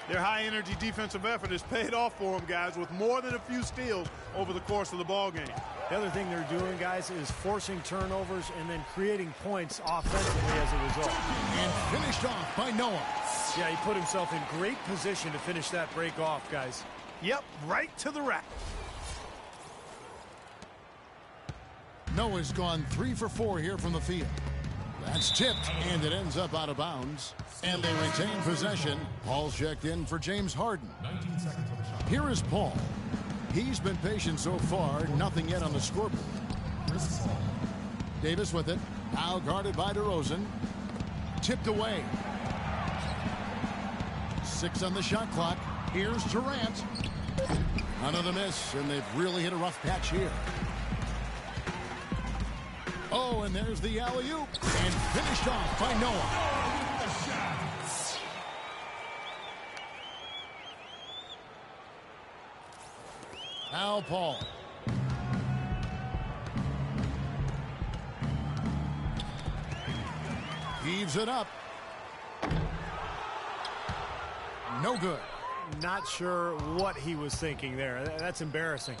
Their high-energy defensive effort has paid off for them, guys, with more than a few steals over the course of the ball game. The other thing they're doing, guys, is forcing turnovers and then creating points offensively as a result. And finished off by Noah. Yeah, he put himself in great position to finish that break off, guys. Yep, right to the rack. Noah's gone 3 for 4 here from the field. That's tipped, and it ends up out of bounds. And they retain possession. Paul's checked in for James Harden. 19 seconds on the shot. Here is Paul. He's been patient so far. Nothing yet on the scoreboard. Chris Paul. Davis with it. Now guarded by DeRozan. Tipped away. 6 on the shot clock. Here's Durant. Another miss, and they've really hit a rough patch here. Oh, and there's the alley-oop. And finished off by Noah. Now Paul. Heaves it up. No good. Not sure what he was thinking there. That's embarrassing.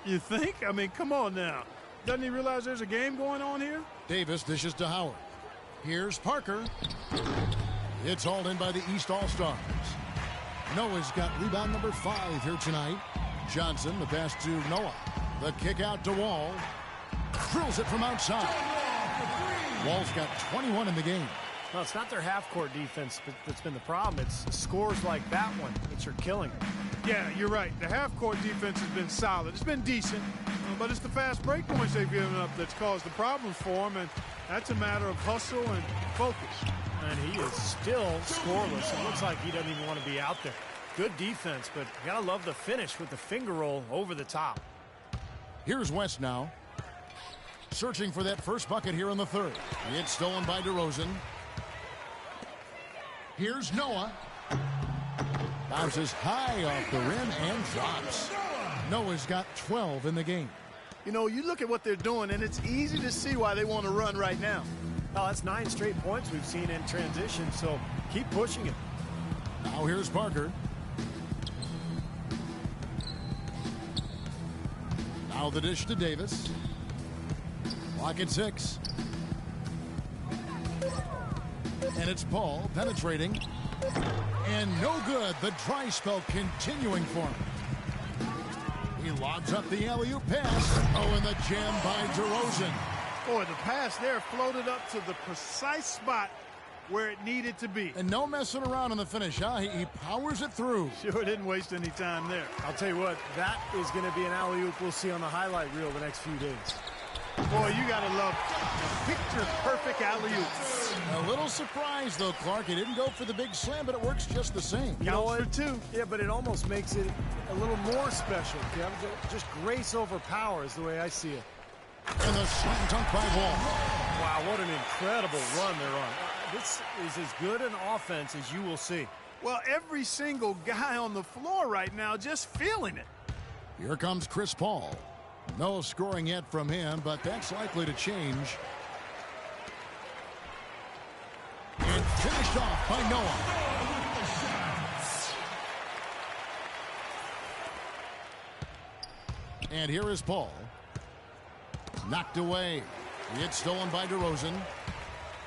You think? I mean, come on now. Doesn't he realize there's a game going on here? Davis dishes to Howard. Here's Parker. It's hauled in by the East All-Stars. Noah's got rebound number 5 here tonight. Johnson, the pass to Noah. The kick out to Wall. Drills it from outside. Wall's got 21 in the game. Well, it's not their half-court defense that's been the problem. It's scores like that one that you're killing. Yeah, you're right. The half-court defense has been solid. It's been decent, but it's the fast break points they've given up that's caused the problems for them, and that's a matter of hustle and focus. And he is still scoreless. It looks like he doesn't even want to be out there. Good defense, but you gotta love the finish with the finger roll over the top. Here's West now. Searching for that first bucket here in the third. It's stolen by DeRozan. Here's Noah. Bounces high off the rim and drops. Noah's got 12 in the game. You know, you look at what they're doing, and it's easy to see why they want to run right now. Oh, that's 9 straight points we've seen in transition, so keep pushing it. Now here's Parker. Now the dish to Davis. Clock at 6. And it's Paul penetrating. And no good. The dry spell continuing for him. He lobs up the alley-oop pass. Oh, and the jam by DeRozan. Boy, the pass there floated up to the precise spot where it needed to be. And no messing around on the finish, huh? He powers it through. Sure didn't waste any time there. I'll tell you what, that is going to be an alley-oop we'll see on the highlight reel the next few days. Boy, you got to love picture-perfect alley-oop. A little surprised, though, Clark. He didn't go for the big slam, but it works just the same. You know what? For 2. Yeah, but it almost makes it a little more special. Just grace over power is the way I see it. And the slam dunk by Wall. Wow, what an incredible run they're on. This is as good an offense as you will see. Well, every single guy on the floor right now just feeling it. Here comes Chris Paul. No scoring yet from him, but that's likely to change. And finished off by Noah. And here is Paul. Knocked away. It's stolen by DeRozan.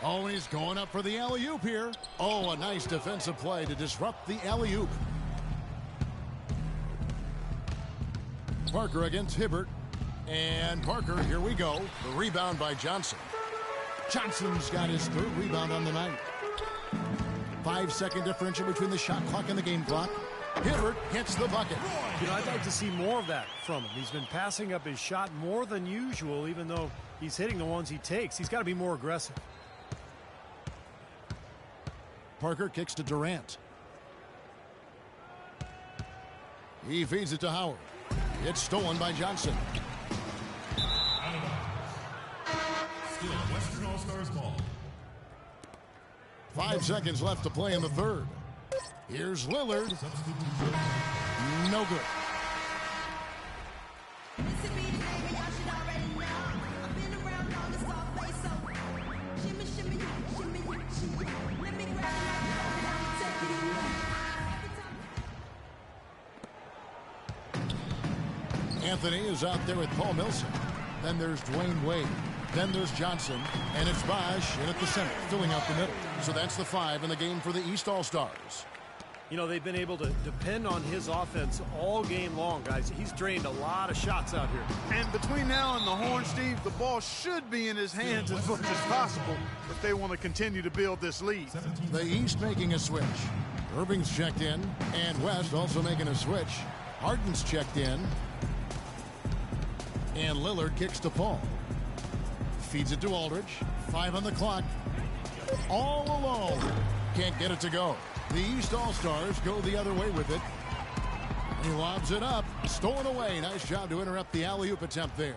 Oh, he's going up for the alley-oop here. Oh, a nice defensive play to disrupt the alley-oop. Parker against Hibbert. And Parker, here we go. The rebound by Johnson. Johnson's got his third rebound on the night. 5-second differential between the shot clock and the game clock. Hibbert hits the bucket. You know, I'd like to see more of that from him. He's been passing up his shot more than usual, even though he's hitting the ones he takes. He's got to be more aggressive. Parker kicks to Durant. He feeds it to Howard. It's stolen by Johnson. Still Western All-Stars ball. 5 seconds left to play in the third. Here's Lillard. No good. Anthony is out there with Paul Millsap. Then there's Dwayne Wade. Then there's Johnson. And it's Bosh in at the center, filling out the middle. So that's the 5 in the game for the East All-Stars. You know, they've been able to depend on his offense all game long, guys. He's drained a lot of shots out here. And between now and the horn, Steve, the ball should be in his hands as much as possible if they want to continue to build this lead. The East making a switch. Irving's checked in, and West also making a switch. Harden's checked in. And Lillard kicks to Paul. Feeds it to Aldridge. 5 on the clock. All alone. Can't get it to go. The East All-Stars go the other way with it. He lobs it up. Stolen away. Nice job to interrupt the alley-oop attempt there.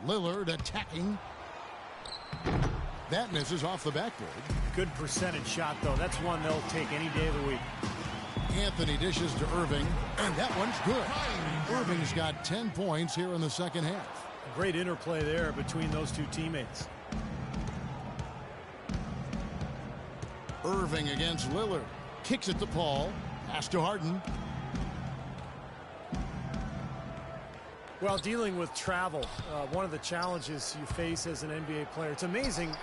Lillard attacking. That misses off the backboard. Good percentage shot, though. That's one they'll take any day of the week. Anthony dishes to Irving, and that one's good. Irving's got 10 points here in the second half. Great interplay there between those two teammates. Irving against Lillard. Kicks it to Paul. Pass to Harden. Well, dealing with travel, one of the challenges you face as an NBA player. It's amazing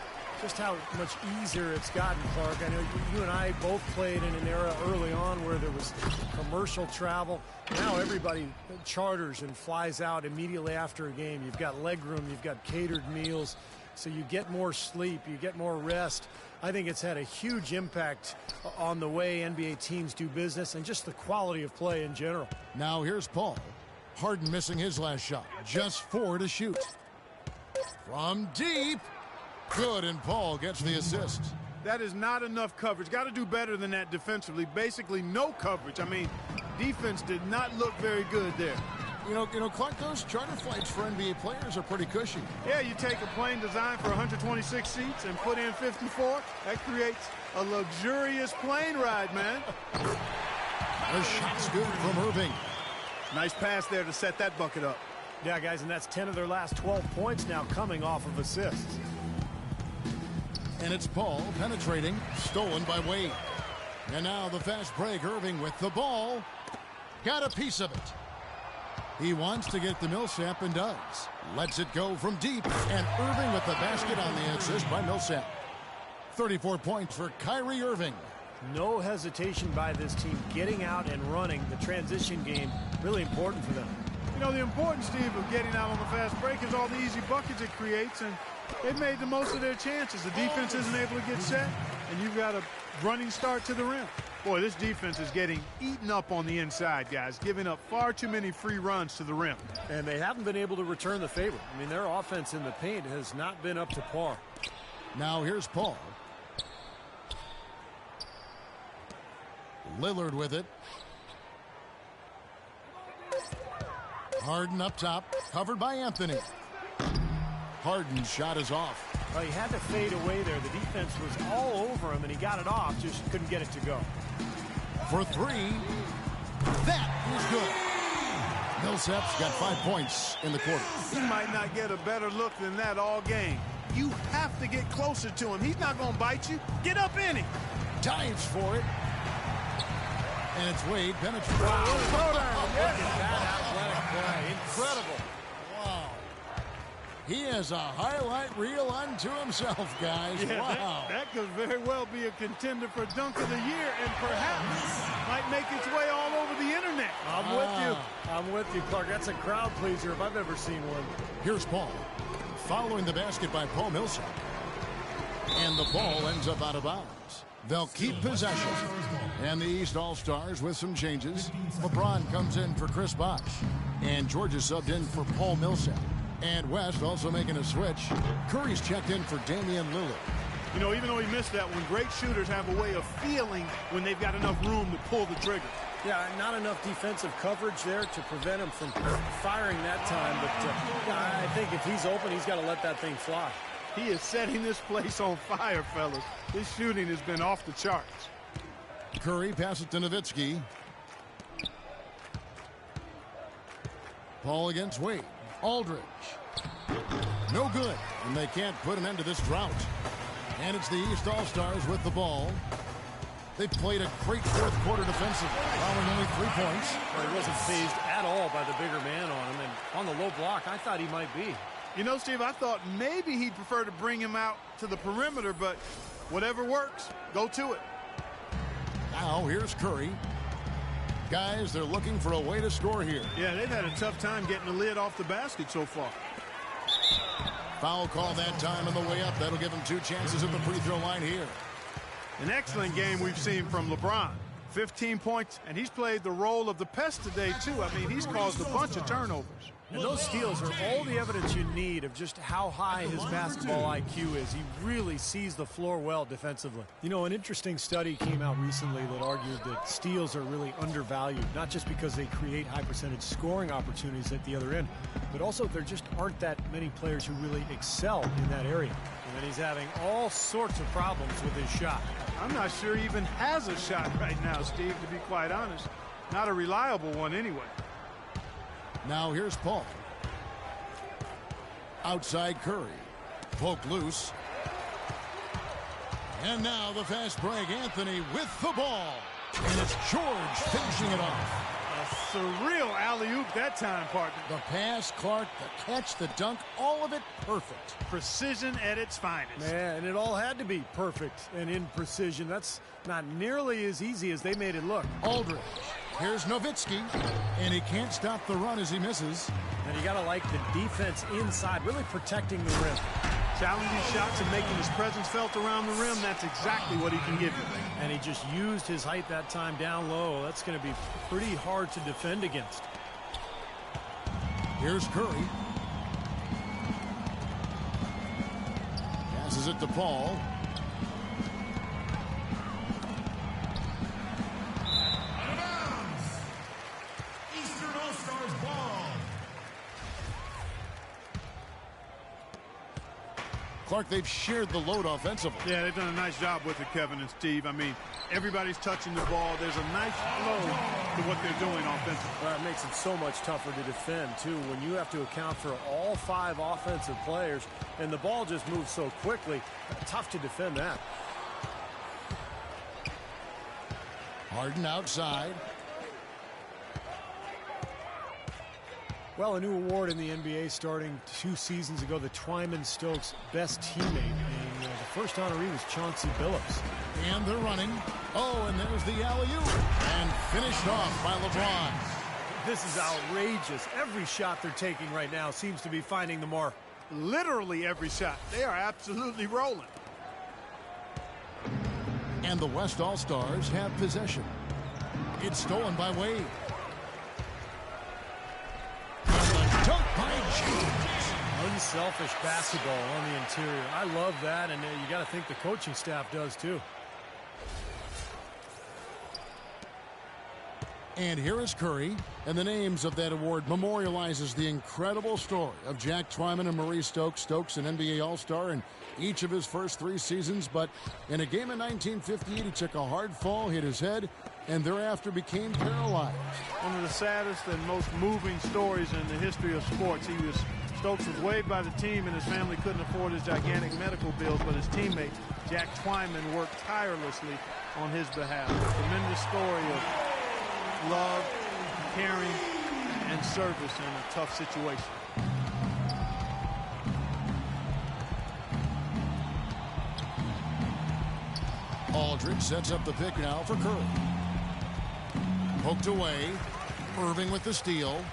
just how much easier it's gotten, Clark. I know you and I both played in an era early on where there was commercial travel. Now everybody charters and flies out immediately after a game. You've got leg room, you've got catered meals, so you get more sleep, you get more rest. I think it's had a huge impact on the way NBA teams do business and just the quality of play in general. Now here's Paul. Harden missing his last shot. Just 4 to shoot. From deep. Good, and Paul gets the assist. That is not enough coverage. Got to do better than that defensively. Basically no coverage. I mean, defense did not look very good there. You know, Clark, those charter flights for NBA players are pretty cushy. Yeah, you take a plane designed for 126 seats and put in 54. That creates a luxurious plane ride, man. The shot's good from Irving. Nice pass there to set that bucket up. Yeah, guys, and that's 10 of their last 12 points now coming off of assists. And it's Paul penetrating, stolen by Wade. And now the fast break. Irving with the ball. Got a piece of it. He wants to get the Millsap and does. Lets it go from deep. And Irving with the basket on the assist by Millsap. 34 points for Kyrie Irving. No hesitation by this team getting out and running. The transition game, really important for them. You know, the importance, Steve, of getting out on the fast break is all the easy buckets it creates, and they've made the most of their chances. The defense isn't able to get set, and you've got a running start to the rim. Boy, this defense is getting eaten up on the inside, guys, giving up far too many free runs to the rim. And they haven't been able to return the favor. I mean, their offense in the paint has not been up to par. Now here's Paul. Lillard with it. Harden up top, covered by Anthony. Harden's shot is off. Well, he had to fade away there. The defense was all over him, and he got it off, just couldn't get it to go. For 3. That is good. Millsap's got 5 points in the quarter. He might not get a better look than that all game. You have to get closer to him. He's not going to bite you. Get up in him. Dives for it. And it's Wade penetrating. Wow, what a throwdown. Look at that athletic play. Incredible. Wow. He has a highlight reel unto himself, guys. Yeah, wow. That could very well be a contender for Dunk of the Year and perhaps might make its way all over the internet. I'm with you. I'm with you, Clark. That's a crowd pleaser if I've ever seen one. Here's Paul. Following the basket by Paul Millsap. And the ball ends up out of bounds. They'll keep possession. And the East All-Stars with some changes. LeBron comes in for Chris Bosh. And George is subbed in for Paul Millsap. And West also making a switch. Curry's checked in for Damian Lillard. You know, even though he missed that one, great shooters have a way of feeling when they've got enough room to pull the trigger. Yeah, not enough defensive coverage there to prevent him from firing that time. But I think if he's open, he's got to let that thing fly. He is setting this place on fire, fellas. His shooting has been off the charts. Curry passes to Nowitzki. Paul against Wade. Aldridge. No good. And they can't put an end to this drought. And it's the East All-Stars with the ball. They played a great fourth quarter defensively, allowing only 3 points. Well, he wasn't phased at all by the bigger man on him. And on the low block, I thought he might be. You know, Steve, I thought maybe he'd prefer to bring him out to the perimeter, but whatever works, go to it. Now here's Curry. Guys, they're looking for a way to score here. Yeah, they've had a tough time getting the lid off the basket so far. Foul call that time on the way up. That'll give him 2 chances at the free throw line here. An excellent game we've seen from LeBron. 15 points, and he's played the role of the pest today, too. I mean, he's caused a bunch of turnovers. And those steals are all the evidence you need of just how high his basketball IQ is. He really sees the floor well defensively. You know, an interesting study came out recently that argued that steals are really undervalued, not just because they create high percentage scoring opportunities at the other end, but also there just aren't that many players who really excel in that area. And then he's having all sorts of problems with his shot. I'm not sure he even has a shot right now, Steve, to be quite honest. Not a reliable one anyway. Now here's Paul. Outside Curry. Poke loose. And now the fast break. Anthony with the ball. And it's George finishing it off. A surreal alley-oop that time, partner. The pass, Clark, the catch, the dunk, all of it perfect. Precision at its finest. Man, and it all had to be perfect and in precision. That's not nearly as easy as they made it look. Aldridge. Here's Nowitzki, and he can't stop the run as he misses. And you got to like the defense inside, really protecting the rim. Challenging shots and making his presence felt around the rim. That's exactly what he can give you. And he just used his height that time down low. That's going to be pretty hard to defend against. Here's Curry. Passes it to Paul. Out of bounds. Eastern All-Stars ball. Clark, they've shared the load offensively. Yeah, they've done a nice job with it, Kevin and Steve. I mean, everybody's touching the ball. There's a nice flow to what they're doing offensively. Well, it makes it so much tougher to defend, too, when you have to account for all 5 offensive players, and the ball just moves so quickly. Tough to defend that. Harden outside. Well, a new award in the NBA starting 2 seasons ago, the Twyman-Stokes Best Teammate. And the first honoree was Chauncey Billups. And they're running. Oh, and there's the alley-oop. And finished off by LeBron. This is outrageous. Every shot they're taking right now seems to be finding the mark. Literally every shot. They are absolutely rolling. And the West All-Stars have possession. It's stolen by Wade. Dunk by James. Unselfish basketball on the interior. I love that, and you got to think the coaching staff does too. And here is Curry, and the names of that award memorializes the incredible story of Jack Twyman and Maurice Stokes. Stokes, an NBA All-Star in each of his first 3 seasons, but in a game in 1958, he took a hard fall, hit his head, and thereafter became paralyzed. One of the saddest and most moving stories in the history of sports. Stokes was waived by the team, and his family couldn't afford his gigantic medical bills, but his teammate, Jack Twyman, worked tirelessly on his behalf. A tremendous story of love, caring, and service in a tough situation. Aldridge sets up the pick now for Curry. Poked away. Irving with the steal.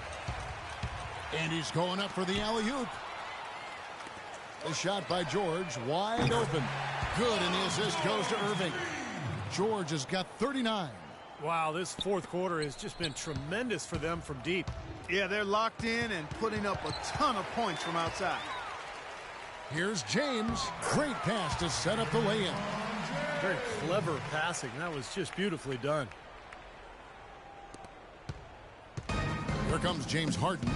And he's going up for the alley-oop. The shot by George, wide open. Good, and the assist goes to Irving. George has got 39. Wow, this fourth quarter has just been tremendous for them from deep. Yeah, they're locked in and putting up a ton of points from outside. Here's James. Great pass to set up the lay-in. Very clever passing. That was just beautifully done. Here comes James Harden.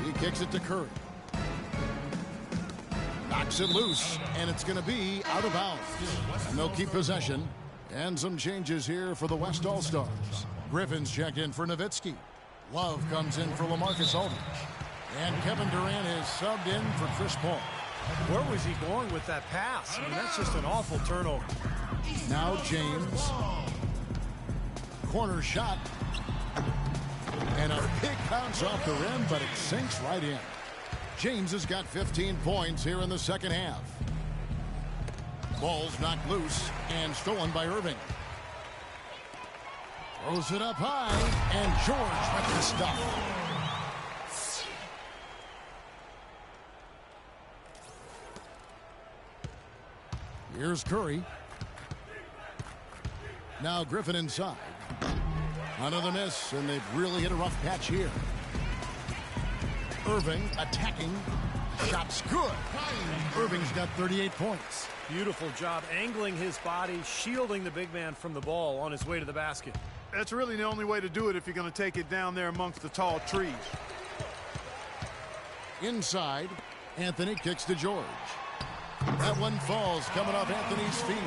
He kicks it to Curry. Knocks it loose, and it's going to be out of bounds. And they'll keep possession. And some changes here for the West All-Stars. Griffin's checked in for Nowitzki. Love comes in for LaMarcus Aldridge. And Kevin Durant is subbed in for Chris Paul. Where was he going with that pass? I mean, that's just an awful turnover. Now James. Corner shot. And a big bounce off the rim, but it sinks right in. James has got 15 points here in the second half. Ball's knocked loose and stolen by Irving. Throws it up high, and George with the stop. Here's Curry. Now Griffin inside. Another miss, and they've really hit a rough patch here. Irving attacking. Shot's good. Irving's got 38 points. Beautiful job angling his body, shielding the big man from the ball on his way to the basket. That's really the only way to do it if you're going to take it down there amongst the tall trees. Inside, Anthony kicks to George. That one falls coming off Anthony's feet.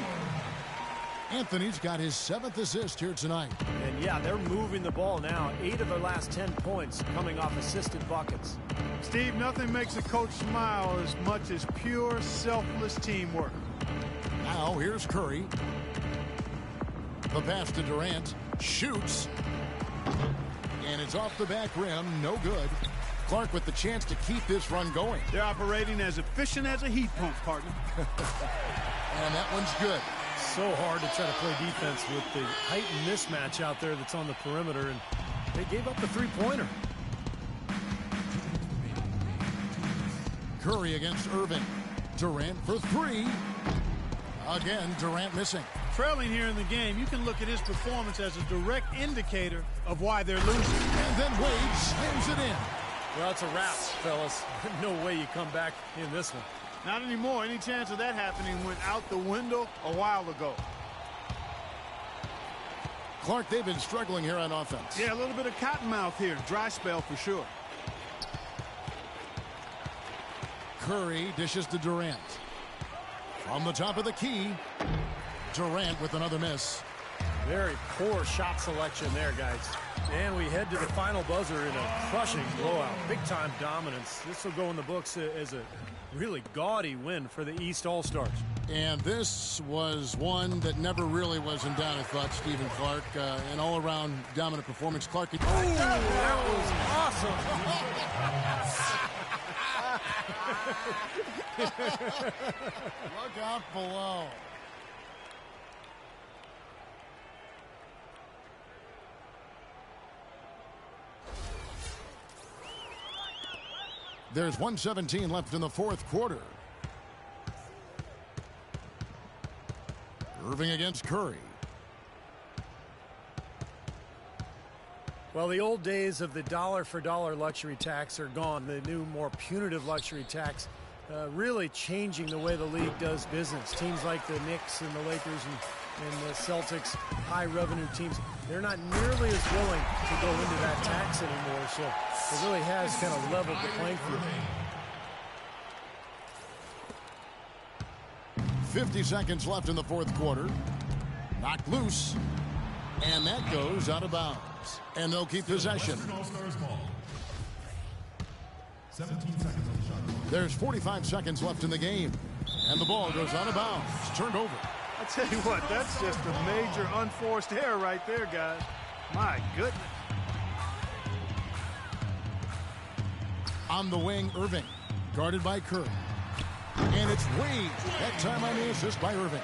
Anthony's got his 7th assist here tonight. And yeah, they're moving the ball now. 8 of their last 10 points coming off assisted buckets. Steve, nothing makes a coach smile as much as pure, selfless teamwork. Now here's Curry. The pass to Durant. Shoots. And it's off the back rim. No good. Clark with the chance to keep this run going. They're operating as efficient as a heat pump, partner. And that one's good. So hard to try to play defense with the heightened mismatch out there that's on the perimeter, and they gave up the three-pointer. Curry against Irving. Durant for three. Again, Durant missing. Trailing here in the game, you can look at his performance as a direct indicator of why they're losing. And then Wade slams it in. Well, it's a wrap, fellas. No way you come back in this one. Not anymore. Any chance of that happening went out the window a while ago. Clark, they've been struggling here on offense. Yeah, a little bit of cottonmouth here. Dry spell for sure. Curry dishes to Durant. From the top of the key, Durant with another miss. Very poor shot selection there, guys. And we head to the final buzzer in a crushing blowout. Big-time dominance. This will go in the books as a really gaudy win for the East All-Stars. And this was one that never really was in doubt, I thought, Stephen Clark. An all-around dominant performance. Clark. Oh, that was awesome. Look out below. There's 1:17 left in the fourth quarter. Irving against Curry. Well, the old days of the dollar-for-dollar luxury tax are gone. The new, more punitive luxury tax really changing the way the league does business. Teams like the Knicks and the Lakers and the Celtics, high-revenue teams, they're not nearly as willing to go into that tax anymore. So it really has kind of leveled the playing field. 50 seconds left in the fourth quarter. Knocked loose. And that goes out of bounds. And they'll keep possession. 17 seconds on the shot clock. There's 45 seconds left in the game. And the ball goes out of bounds. Turned over. I tell you what, that's just a major unforced error right there, guys. My goodness. On the wing, Irving. Guarded by Curry. And it's Wade. That time on the assist by Irving.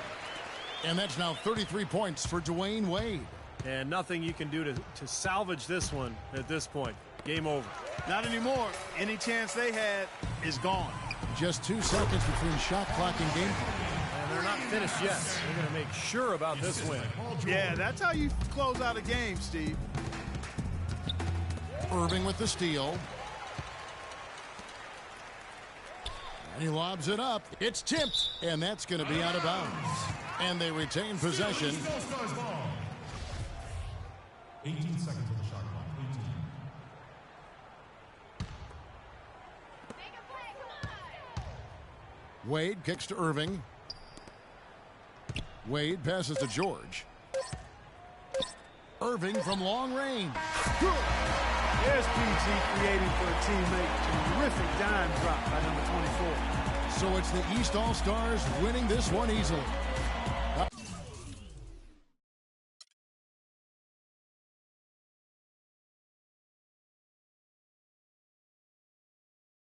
And that's now 33 points for Dwayne Wade. And nothing you can do to salvage this one at this point. Game over. Not anymore. Any chance they had is gone. Just 2 seconds between shot clock and game clock. And they're not finished yet. They're going to make sure about this win. Yeah, that's how you close out a game, Steve. Irving with the steal. And he lobs it up. It's tipped. And that's going to be out of bounds. And they retain possession. 18 seconds on the shot clock. 18. Wade kicks to Irving. Wade passes to George. Irving from long range. Good. There's PG creating for a teammate. Terrific dime drop by number 24. So it's the East All-Stars winning this one easily.